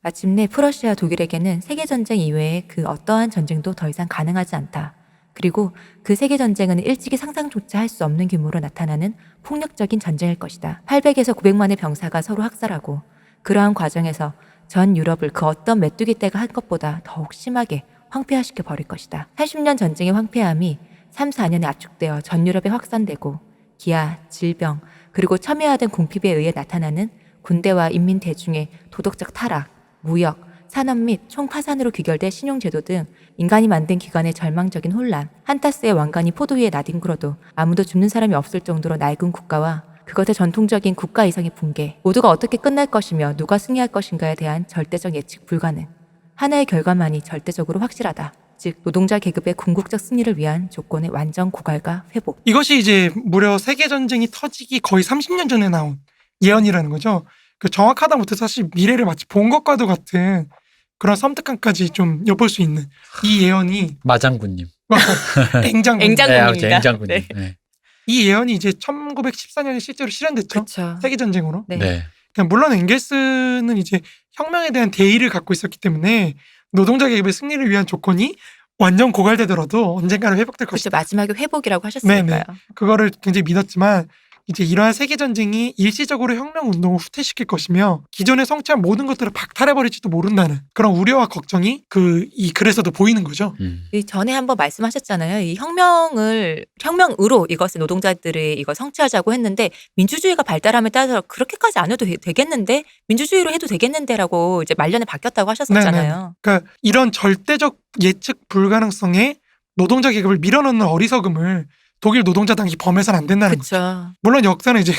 Speaker 1: 마침내 프러시아와 독일에게는 세계전쟁 이외에 그 어떠한 전쟁도 더 이상 가능하지 않다. 그리고 그 세계전쟁은 일찍이 상상조차 할 수 없는 규모로 나타나는 폭력적인 전쟁일 것이다. 800에서 900만의 병사가 서로 학살하고 그러한 과정에서 전 유럽을 그 어떤 메뚜기 떼가 한 것보다 더욱 심하게 황폐화시켜 버릴 것이다. 80년 전쟁의 황폐함이 3, 4년에 압축되어 전 유럽에 확산되고 기아, 질병, 그리고 첨예화된 궁핍에 의해 나타나는 군대와 인민 대중의 도덕적 타락, 무역, 산업 및 총파산으로 귀결된 신용제도 등 인간이 만든 기관의 절망적인 혼란, 한타스의 왕관이 포도 위에 나뒹굴어도 아무도 죽는 사람이 없을 정도로 낡은 국가와 그것의 전통적인 국가 이상의 붕괴, 모두가 어떻게 끝날 것이며 누가 승리할 것인가에 대한 절대적 예측 불가능. 하나의 결과만이 절대적으로 확실하다. 즉 노동자 계급의 궁극적 승리를 위한 조건의 완전 고갈과 회복.
Speaker 2: 이것이 이제 무려 세계전쟁이 터지기 거의 30년 전에 나온 예언이라는 거죠. 그 정확하다 못해 사실 미래를 마치 본 것과도 같은 그런 섬뜩함까지 좀 엿볼 수 있는 이 예언이
Speaker 3: 마장군님.
Speaker 2: 앵장군.
Speaker 1: 앵장군입니다.
Speaker 3: 앵장군님.
Speaker 1: 네.
Speaker 3: 네.
Speaker 2: 이 예언이 이제 1914년에 실제로 실현됐죠.
Speaker 1: 그렇죠.
Speaker 2: 세계전쟁으로.
Speaker 1: 네.
Speaker 3: 네.
Speaker 2: 그러니까 물론 엥겔스는 이제 혁명에 대한 대의를 갖고 있었기 때문에 노동자 계급의 승리를 위한 조건이 완전 고갈되더라도 언젠가는 회복될
Speaker 1: 그렇죠.
Speaker 2: 것이다.
Speaker 1: 마지막에 회복이라고 하셨으니까요.
Speaker 2: 네네. 그거를 굉장히 믿었지만 이제 이러한 세계전쟁이 일시적으로 혁명운동을 후퇴시킬 것이며 기존에 성취한 모든 것들을 박탈해버릴지도 모른다는 그런 우려와 걱정이 이 글에서도 보이는 거죠.
Speaker 1: 이 전에 한번 말씀하셨잖아요. 이 혁명으로 이것을 노동자들이 이거 성취하자고 했는데 민주주의가 발달함에 따라서 그렇게까지 안 해도 되겠는데 민주주의로 해도 되겠는데라고 이제 말년에 바뀌었다고 하셨었잖아요.
Speaker 2: 그러니까 이런 절대적 예측 불가능성에 노동자 계급을 밀어넣는 어리석음을 독일 노동자당이 범해서는 안 된다는 거죠.
Speaker 1: 그렇죠.
Speaker 2: 물론 역사는 이제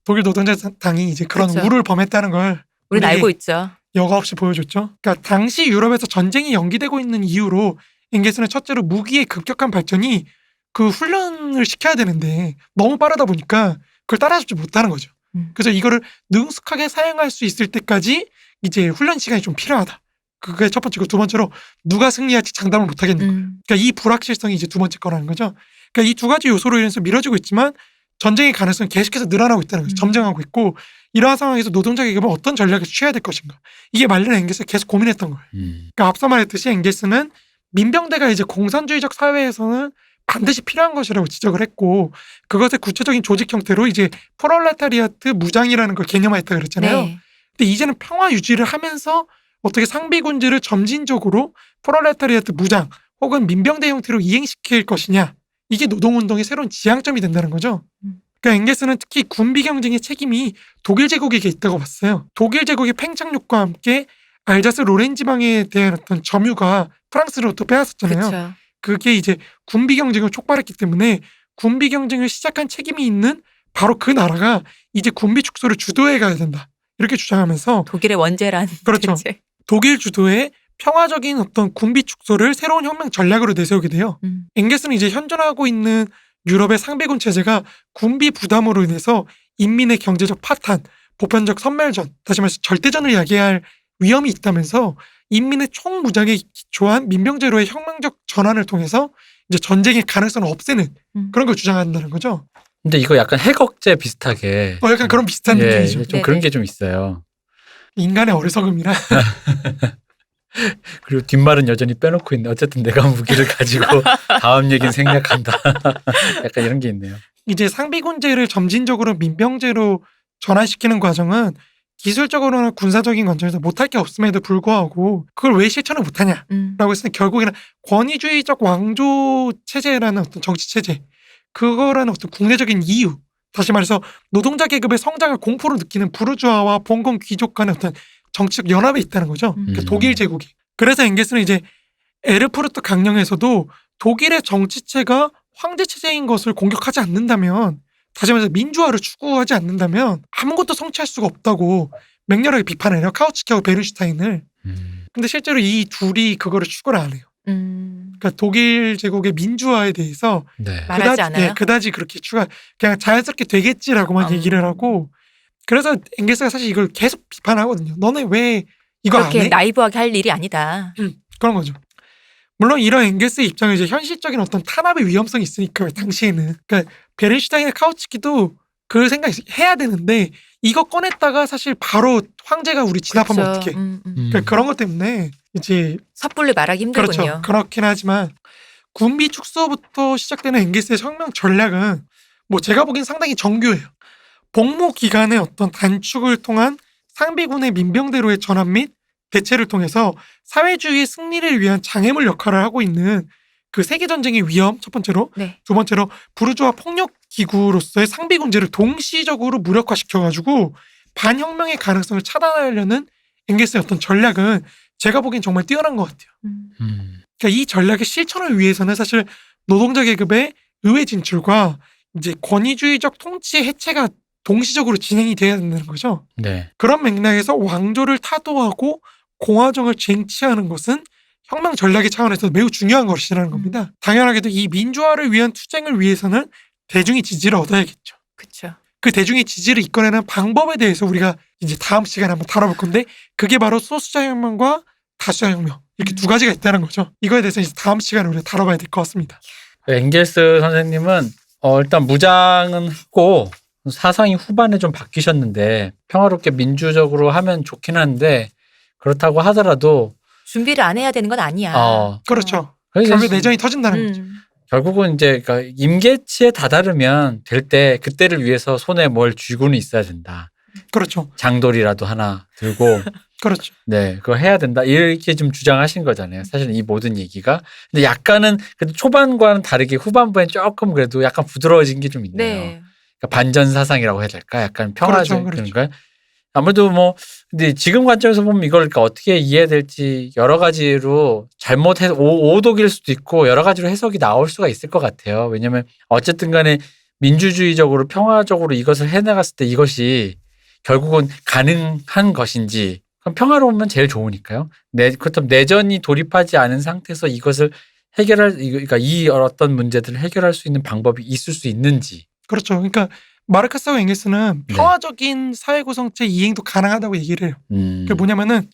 Speaker 2: 독일 노동자당이 이제 그런
Speaker 1: 그쵸.
Speaker 2: 우를 범했다는 걸
Speaker 1: 우리는
Speaker 2: 우리에게
Speaker 1: 알고 있죠.
Speaker 2: 여과 없이 보여줬죠. 그러니까 당시 유럽에서 전쟁이 연기되고 있는 이유로 엥게스는 첫째로 무기의 급격한 발전이 그 훈련을 시켜야 되는데 너무 빠르다 보니까 그걸 따라잡지 못하는 거죠. 그래서 이거를 능숙하게 사용할 수 있을 때까지 이제 훈련 시간이 좀 필요하다. 그게 첫 번째고 두 번째로 누가 승리할지 장담을 못하겠는 거예요. 그러니까 이 불확실성이 이제 두 번째 거라는 거죠. 그러니까 이 두 가지 요소로 인해서 미뤄지고 있지만 전쟁의 가능성이 계속해서 늘어나고 있다는 거죠. 점증하고 있고 이러한 상황에서 노동자 계급은 어떤 전략을 취해야 될 것인가. 이게 말년 엥겔스가 계속 고민했던 거예요. 그러니까 앞서 말했듯이 엥겔스는 민병대가 이제 공산주의적 사회에서는 반드시 필요한 것이라고 지적을 했고 그것의 구체적인 조직 형태로 이제 프롤레타리아트 무장이라는 걸 개념화했다 그랬잖아요.
Speaker 1: 네.
Speaker 2: 근데 이제는 평화 유지를 하면서 어떻게 상비군주를 점진적으로 프롤레타리아트 무장 혹은 민병대 형태로 이행시킬 것이냐. 이게 노동운동의 새로운 지향점이 된다는 거죠. 그러니까 엥겔스는 특히 군비 경쟁의 책임이 독일 제국에게 있다고 봤어요. 독일 제국의 팽창력과 함께 알자스 로렌 지방에 대한 어떤 점유가 프랑스로부터 빼앗았잖아요.
Speaker 1: 그렇죠.
Speaker 2: 그게 이제 군비 경쟁을 촉발했기 때문에 군비 경쟁을 시작한 책임이 있는 바로 그 나라가 이제 군비 축소를 주도해 가야 된다. 이렇게 주장하면서
Speaker 1: 독일의 원죄란
Speaker 2: 그렇죠.
Speaker 1: 대체.
Speaker 2: 독일 주도의 평화적인 어떤 군비 축소를 새로운 혁명 전략으로 내세우게 돼요. 엥겔스는 이제 현존하고 있는 유럽의 상비군 체제가 군비 부담으로 인해서 인민의 경제적 파탄, 보편적 선멸전, 다시 말해서 절대전을 야기할 위험이 있다면서 인민의 총무장에 기초한 민병제로의 혁명적 전환을 통해서 이제 전쟁의 가능성을 없애는 그런 걸 주장한다는 거죠.
Speaker 3: 근데 이거 약간 해걱제 비슷하게
Speaker 2: 약간 그런 비슷한 느낌이죠.
Speaker 3: 좀
Speaker 1: 네네.
Speaker 3: 그런 게 좀 있어요.
Speaker 2: 인간의 어리석음이라.
Speaker 3: 그리고 뒷말은 여전히 빼놓고 있네. 어쨌든 내가 무기를 가지고 다음 얘기는 생략한다. 약간 이런 게 있네요.
Speaker 2: 이제 상비군제를 점진적으로 민병제로 전환시키는 과정은 기술적으로나 군사적인 관점에서 못할 게 없음에도 불구하고 그걸 왜 실천을 못하냐라고 했을 때 결국에는 권위주의적 왕조 체제라는 어떤 정치 체제 그거라는 어떤 국내적인 이유 다시 말해서 노동자 계급의 성장을 공포로 느끼는 부르주아와 봉건 귀족 간의 어떤 정치적 연합에 있다는 거죠. 그러니까 독일 제국이. 그래서 엥겔스는 이제 에르푸르트 강령에서도 독일의 정치체가 황제 체제인 것을 공격하지 않는다면 다시 말해서 민주화를 추구하지 않는다면 아무것도 성취할 수가 없다고 맹렬하게 비판을 해요. 카우츠키하고 베른슈타인을. 근데 실제로 이 둘이 그거를 추구를 안 해요. 그러니까 독일 제국의 민주화에 대해서
Speaker 3: 네.
Speaker 1: 말하지 않아요?
Speaker 2: 그다지 그렇게 그냥 자연스럽게 되겠지라고만 얘기를 하고 그래서 앵게스가 사실 이걸 계속 비판하거든요. 너네 왜 이거 안
Speaker 1: 그렇게
Speaker 2: 해?
Speaker 1: 나이브하게 할 일이 아니다.
Speaker 2: 그런 거죠. 물론 이런 앵게스의 입장은 이제 현실적인 어떤 탄압의 위험성이 있으니까 당시에는. 그러니까 베른슈타인이나 카우츠키도 그 생각 해야 되는데 이거 꺼냈다가 사실 바로 황제가 우리 진압하면
Speaker 1: 그렇죠.
Speaker 2: 어떡해. 그러니까 그런 것 때문에 이제
Speaker 1: 섣불리 말하기 힘들군요.
Speaker 2: 그렇죠. 그렇긴 하지만 군비 축소부터 시작되는 앵게스의 혁명 전략은 뭐 제가 보기엔 상당히 정교해요. 복무 기간의 어떤 단축을 통한 상비군의 민병대로의 전환 및 대체를 통해서 사회주의의 승리를 위한 장애물 역할을 하고 있는 그 세계전쟁의 위험 첫 번째로,
Speaker 1: 네.
Speaker 2: 두 번째로 부르주아 폭력기구로서의 상비군제를 동시적으로 무력화시켜가지고 반혁명의 가능성을 차단하려는 앵게스의 어떤 전략은 제가 보기엔 정말 뛰어난 것 같아요. 그러니까 이 전략의 실천을 위해서는 사실 노동자 계급의 의회 진출과 이제 권위주의적 통치의 해체가 동시적으로 진행이 돼야 된다는 거죠.
Speaker 3: 네.
Speaker 2: 그런 맥락에서 왕조를 타도하고 공화정을 쟁취하는 것은 혁명 전략의 차원에서 매우 중요한 것이라는 겁니다. 당연하게도 이 민주화를 위한 투쟁을 위해서는 대중의 지지를 얻어야겠죠.
Speaker 1: 그렇죠.
Speaker 2: 그 대중의 지지를 이끌어내는 방법에 대해서 우리가 이제 다음 시간에 한번 다뤄볼 건데 그게 바로 소수자 혁명과 다수자 혁명 이렇게 두 가지가 있다는 거죠. 이거에 대해서 이제 다음 시간에 우리가 다뤄봐야 될 것 같습니다.
Speaker 3: 앵겔스 선생님은 일단 무장은 하고 사상이 후반에 좀 바뀌셨는데 평화롭게 민주적으로 하면 좋긴 한데 그렇다고 하더라도
Speaker 1: 준비를 안 해야 되는 건 아니야.
Speaker 2: 그렇죠.
Speaker 3: 그래서
Speaker 2: 결국 내전이 터진다는 거죠.
Speaker 3: 결국은 이제 그러니까 임계치에 다다르면 될 때 그때를 위해서 손에 뭘 쥐고는 있어야 된다.
Speaker 2: 그렇죠.
Speaker 3: 장돌이라도 하나 들고
Speaker 2: 그렇죠.
Speaker 3: 네, 그거 해야 된다. 이렇게 좀 주장하신 거잖아요. 사실 이 모든 얘기가. 근데 약간은 그래도 초반과는 다르게 후반부엔 조금 그래도 약간 부드러워진 게 좀 있네요.
Speaker 1: 네.
Speaker 3: 그러니까 반전 사상이라고 해야 될까? 약간 평화적
Speaker 2: 그렇죠.
Speaker 3: 그런가? 아무래도 뭐 근데 지금 관점에서 보면 이걸 그러니까 어떻게 이해해야 될지 여러 가지로 잘못해서 오독일 수도 있고 여러 가지로 해석이 나올 수가 있을 것 같아요. 왜냐하면 어쨌든 간에 민주주의적으로 평화적으로 이것을 해나갔을 때 이것이 결국은 가능한 것인지 그럼 평화로우면 제일 좋으니까요. 그렇다면 내전이 돌입하지 않은 상태에서 이것을 그러니까 이 어떤 문제들을 해결할 수 있는 방법이 있을 수 있는지.
Speaker 2: 그렇죠. 그러니까 마르크스하고 앵겔스는
Speaker 3: 네.
Speaker 2: 평화적인 사회 구성체 이행도 가능하다고 얘기를 해요. 그게 뭐냐면은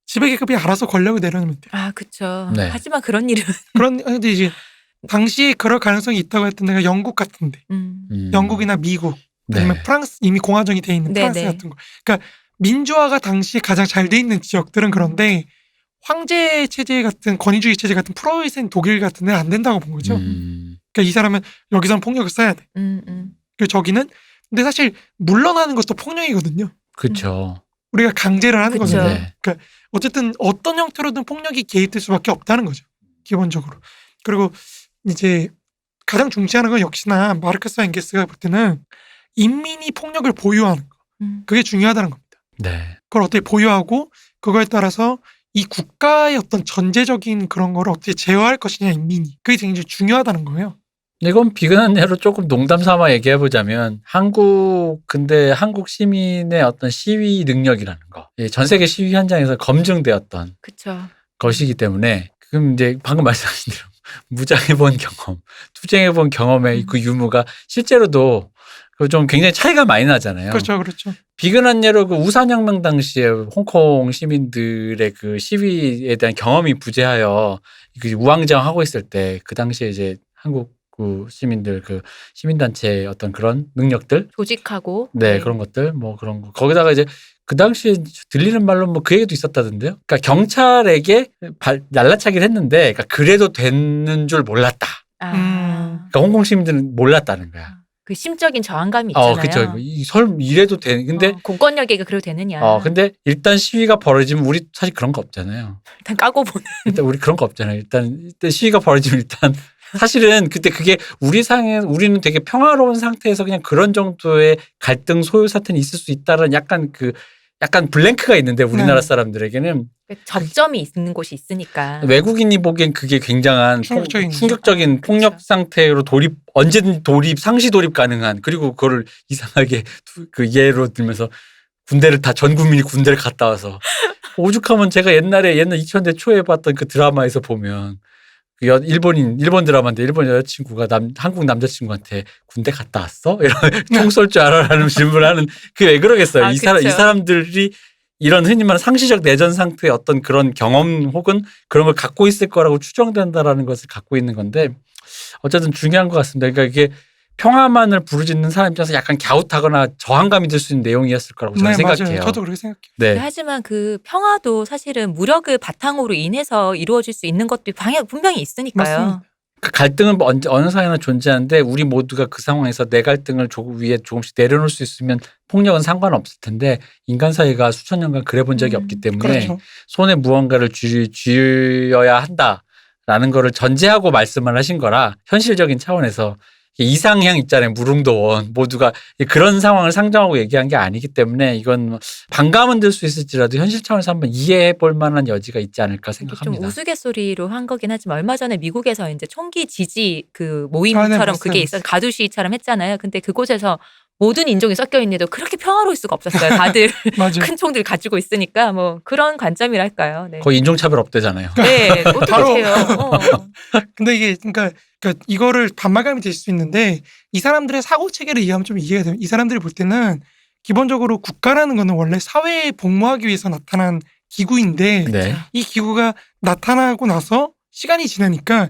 Speaker 2: 지배계급이 알아서 권력을 내려놓으면 돼요.
Speaker 1: 아, 그렇죠.
Speaker 3: 네.
Speaker 1: 하지만 그런 일은
Speaker 2: 그런데 이제 당시에 그럴 가능성이 있다고 했던 데가 영국 같은데, 영국이나 미국 아니면
Speaker 3: 네.
Speaker 2: 프랑스 이미 공화정이 돼 있는 프랑스
Speaker 1: 네네.
Speaker 2: 같은 거. 그러니까 민주화가 당시에 가장 잘 돼 있는 지역들은 그런데 황제 체제 같은 권위주의 체제 같은 프로이센 독일 같은 데는 안 된다고 본 거죠. 그러니까 이 사람은 여기서는 폭력을 써야 돼. 그리고 저기는 근데 사실 물러나는 것도 폭력이거든요.
Speaker 3: 그렇죠.
Speaker 2: 우리가 강제를 하는
Speaker 1: 그쵸.
Speaker 2: 거잖아요.
Speaker 3: 네.
Speaker 2: 그러니까 어쨌든 어떤 형태로든 폭력이 개입될 수밖에 없다는 거죠. 기본적으로. 그리고 이제 가장 중시하는 건 역시나 마르크스와 앵겔스가 볼 때는 인민이 폭력을 보유하는 거. 그게 중요하다는 겁니다.
Speaker 3: 네.
Speaker 2: 그걸 어떻게 보유하고 그거에 따라서 이 국가의 어떤 전제적인 그런 거를 어떻게 제어할 것이냐 인민이. 그게 굉장히 중요하다는 거예요.
Speaker 3: 이건 비근한 예로 조금 농담 삼아 얘기해 보자면 근데 한국 시민의 어떤 시위 능력이라는 거. 전 세계 시위 현장에서 검증되었던
Speaker 1: 그렇죠.
Speaker 3: 것이기 때문에 그럼 이제 방금 말씀하신 대로 무장해 본 경험, 투쟁해 본 경험의 그 유무가 실제로도 좀 굉장히 차이가 많이 나잖아요.
Speaker 2: 그렇죠. 그렇죠.
Speaker 3: 비근한 예로 그 우산혁명 당시에 홍콩 시민들의 그 시위에 대한 경험이 부재하여 그 우왕좌왕하고 있을 때 그 당시에 이제 한국 그 시민들 그 시민단체의 어떤 그런 능력들
Speaker 1: 조직하고
Speaker 3: 네, 그런 것들 뭐 그런 거 거기다가 이제 그 당시에 들리는 말로 뭐 그 얘기도 있었다던데요. 그러니까 경찰에게 날라차기를 했는데 그러니까 그래도 되는 줄 몰랐다. 그러니까 홍콩 시민들은 몰랐다는 거야.
Speaker 1: 그 심적인 저항감이 있잖아요.
Speaker 3: 그렇죠. 이래도 되는 근데
Speaker 1: 공권력에게 그래도 되느냐.
Speaker 3: 근데 일단 시위가 벌어지면 우리 사실 그런 거 없잖아요.
Speaker 1: 일단 까고 보는.
Speaker 3: 일단 우리 그런 거 없잖아요. 일단 시위가 벌어지면 일단 사실은 그때 그게 우리는 되게 평화로운 상태에서 그냥 그런 정도의 갈등 소요 사태는 있을 수 있다는 약간 블랭크가 있는데 우리나라 사람들에게는
Speaker 1: 접점이 있는 곳이 있으니까.
Speaker 3: 외국인이 보기엔 그게 굉장한 충격적인 폭력 상태로 언제든 상시 돌입 가능한 그리고 그거를 이상하게 그 예로 들면서 전 국민이 군대를 갔다 와서 오죽하면 제가 옛날 2000대 초에 봤던 그 드라마에서 보면 일본 드라마인데 일본 여자친구가 한국 남자친구한테 군대 갔다 왔어? 이런 총 쏠 줄 알아라는 질문을 그 왜 그러겠어요?
Speaker 1: 아,
Speaker 3: 이
Speaker 1: 그쵸.
Speaker 3: 사람들이 이런 흔히 말하는 상시적 내전 상태의 어떤 그런 경험 혹은 그런 걸 갖고 있을 거라고 추정된다라는 것을 갖고 있는 건데 어쨌든 중요한 것 같습니다. 그러니까 이게 평화만을 부르짖는 사람 입장에서 약간 갸웃하거나 저항감이 들 수 있는 내용이었을 거라고 저는
Speaker 2: 네,
Speaker 3: 생각해요.
Speaker 2: 맞아요. 저도 그렇게 생각해요.
Speaker 3: 네.
Speaker 1: 하지만 그 평화도 사실은 무력을 바탕으로 인해서 이루어질 수 있는 것도 분명히 있으니까요.
Speaker 2: 맞습니다.
Speaker 3: 그 갈등은 어느 사회나 존재하는데 우리 모두가 그 상황에서 내 갈등을 위에 조금씩 내려놓을 수 있으면 폭력은 상관없을 텐데 인간 사회가 수천 년간 그래 본 적이 없기 때문에
Speaker 2: 그렇죠.
Speaker 3: 손에 무언가를 쥐어야 한다라는 거를 전제하고 말씀을 하신 거라 현실적인 차원에서 이상향 있잖아요. 무릉도원 모두가 그런 상황을 상정하고 얘기한 게 아니기 때문에 이건 반감은 들 수 있을지라도 현실 차원에서 한번 이해해 볼 만한 여지가 있지 않을까
Speaker 1: 좀
Speaker 3: 생각합니다.
Speaker 1: 우스갯소리로 한 거긴 하지만 얼마 전에 미국에서 이제 총기 지지 그
Speaker 2: 아,
Speaker 1: 모임처럼
Speaker 2: 네,
Speaker 1: 그게
Speaker 2: 맞아요.
Speaker 1: 있어서 가두 시위처럼 했잖아요. 근데 그곳에서 모든 인종이 섞여 있는데도 그렇게 평화로울 수가 없었어요. 다들
Speaker 2: 맞아요.
Speaker 1: 큰 총들 가지고 있으니까 뭐 그런 관점이랄까요. 네.
Speaker 3: 거의 인종차별 없대잖아요.
Speaker 1: 네, 어떻게
Speaker 2: 바로.
Speaker 1: 해요?
Speaker 2: 근데 이게 그러니까 이거를 반말감이 될 수 있는데 이 사람들의 사고 체계를 이해하면 좀 이해가 돼요. 이 사람들이 볼 때는 기본적으로 국가라는 거는 원래 사회에 복무하기 위해서 나타난 기구인데
Speaker 3: 네.
Speaker 2: 이 기구가 나타나고 나서 시간이 지나니까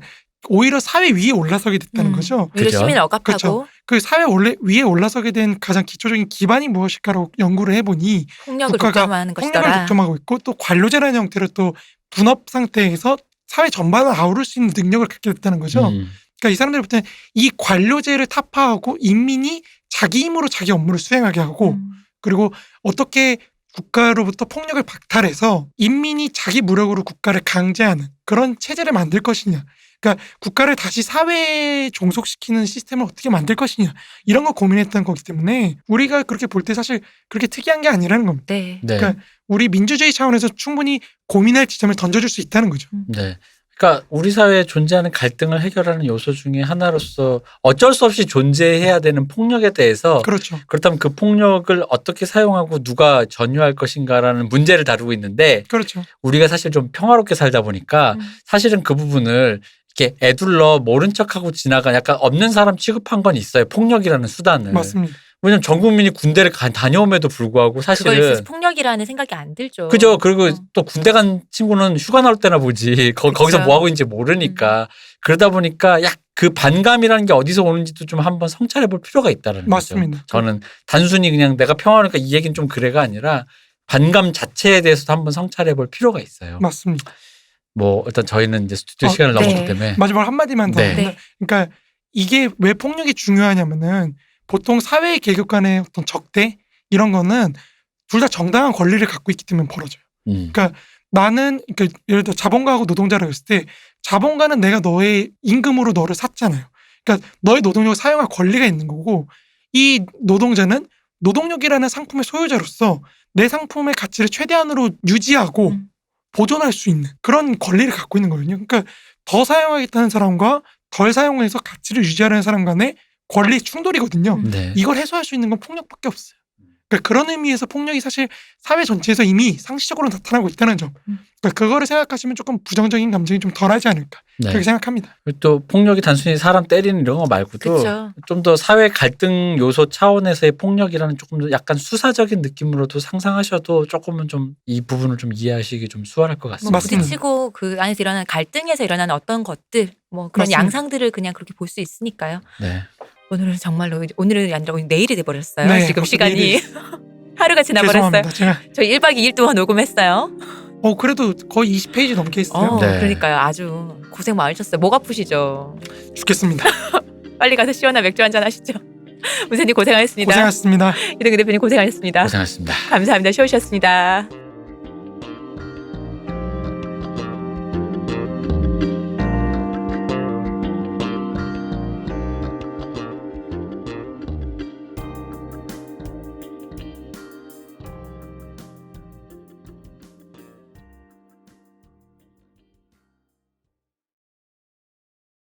Speaker 2: 오히려 사회 위에 올라서게 됐다는 거죠.
Speaker 1: 오히려
Speaker 3: 그죠?
Speaker 1: 시민을 억압하고
Speaker 2: 그렇죠. 그 사회 위에 올라서게 된 가장 기초적인 기반이 무엇일까라고 연구를 해보니
Speaker 1: 폭력을
Speaker 2: 국가가
Speaker 1: 독점하는
Speaker 2: 폭력을
Speaker 1: 것이더라.
Speaker 2: 독점하고 있고 또 관료제라는 형태로 또 분업 상태에서 사회 전반을 아우를 수 있는 능력을 갖게 됐다는 거죠. 그러니까 이 사람들이 볼 때는 이 관료제를 타파하고 인민이 자기 힘으로 자기 업무를 수행하게 하고 그리고 어떻게 국가로부터 폭력을 박탈해서 인민이 자기 무력으로 국가를 강제하는 그런 체제를 만들 것이냐. 그러니까 국가를 다시 사회에 종속시키는 시스템을 어떻게 만들 것이냐. 이런 거 고민했던 거기 때문에 우리가 그렇게 볼 때 사실 그렇게 특이한 게 아니라는 겁니다.
Speaker 1: 네.
Speaker 3: 네.
Speaker 2: 그러니까 우리 민주주의 차원에서 충분히 고민할 지점을 던져줄 수 있다는 거죠.
Speaker 3: 네. 그러니까 우리 사회에 존재하는 갈등을 해결하는 요소 중에 하나로서 어쩔 수 없이 존재해야 되는 폭력에 대해서
Speaker 2: 그렇죠.
Speaker 3: 그렇다면 그 폭력을 어떻게 사용하고 누가 전유할 것인가라는 문제를 다루고 있는데
Speaker 2: 그렇죠.
Speaker 3: 우리가 사실 좀 평화롭게 살다 보니까 사실은 그 부분을 이렇게 애둘러 모른 척하고 지나가 약간 없는 사람 취급한 건 있어요. 폭력이라는 수단을.
Speaker 2: 맞습니다.
Speaker 3: 왜냐면 전 국민이 군대를 다녀옴에도 불구하고
Speaker 1: 그걸
Speaker 3: 사실은
Speaker 1: 있어서 폭력이라는 생각이 안 들죠.
Speaker 3: 그죠. 그리고 또 군대 간 친구는 휴가 나올 때나 보지. 거기서 뭐 하고 있는지 모르니까. 그러다 보니까 그 반감이라는 게 어디서 오는지도 좀 한번 성찰해 볼 필요가 있다는 거죠.
Speaker 2: 맞습니다.
Speaker 3: 저는 단순히 그냥 내가 평화로니까 이 얘기는 좀 그래가 아니라 반감 자체에 대해서도 한번 성찰해 볼 필요가 있어요.
Speaker 2: 맞습니다.
Speaker 3: 뭐 일단 저희는 이제 스튜디오 시간을
Speaker 1: 네.
Speaker 3: 넘었기 때문에
Speaker 2: 마지막 한마디만 더.
Speaker 3: 네.
Speaker 1: 네.
Speaker 2: 그러니까 이게 왜 폭력이 중요하냐면은 보통 사회 계급 간의 어떤 적대 이런 거는 둘 다 정당한 권리를 갖고 있기 때문에 벌어져요. 그러니까 나는 그러니까 예를 들어 자본가하고 노동자라고 했을 때 자본가는 내가 너의 임금으로 너를 샀잖아요. 그러니까 너의 노동력을 사용할 권리가 있는 거고 이 노동자는 노동력이라는 상품의 소유자로서 내 상품의 가치를 최대한으로 유지하고 보존할 수 있는 그런 권리를 갖고 있는 거거든요. 그러니까 더 사용하겠다는 사람과 덜 사용해서 가치를 유지하려는 사람 간의 권리 충돌이거든요.
Speaker 3: 네.
Speaker 2: 이걸 해소할 수 있는 건 폭력밖에 없어요. 그러니까 그런 의미에서 폭력이 사실 사회 전체에서 이미 상시적으로 나타나고 있다는 점. 그러니까 그거를 생각하시면 조금 부정적인 감정이 좀 덜하지 않을까
Speaker 3: 네.
Speaker 2: 그렇게 생각합니다.
Speaker 3: 그리고 또 폭력이 단순히 사람 때리는 이런 거 말고도
Speaker 1: 그렇죠.
Speaker 3: 좀 더 사회 갈등 요소 차원에서의 폭력이라는 조금 더 약간 수사적인 느낌으로도 상상하셔도 조금은 좀 이 부분을 좀 이해하시기 좀 수월할 것
Speaker 1: 뭐
Speaker 3: 같습니다.
Speaker 2: 맞습니다.
Speaker 1: 부딪히고 그 안에서 일어나는 갈등에서 일어나는 어떤 것들 뭐 그런
Speaker 2: 맞습니다.
Speaker 1: 양상들을 그냥 그렇게 볼 수 있으니까요.
Speaker 3: 네.
Speaker 1: 오늘은 정말로 오늘은 아니라 오늘 내일이 돼버렸어요.
Speaker 2: 네,
Speaker 1: 지금
Speaker 2: 벌써
Speaker 1: 시간이
Speaker 2: 내일이
Speaker 1: 하루가 지나버렸어요.
Speaker 2: 죄송합니다. 제가
Speaker 1: 저희 1박 2일 동안 녹음했어요.
Speaker 2: 그래도 거의 20페이지 넘게 했어요.
Speaker 3: 네.
Speaker 1: 그러니까요. 아주 고생 많으셨어요. 목 아프시죠?
Speaker 2: 죽겠습니다.
Speaker 1: 빨리 가서 시원한 맥주 한잔 하시죠. 문세님 고생하셨습니다.
Speaker 2: 고생하셨습니다.
Speaker 1: 이동규 대표님 고생하셨습니다.
Speaker 3: 고생하셨습니다.
Speaker 1: 감사합니다. 쉬우셨습니다.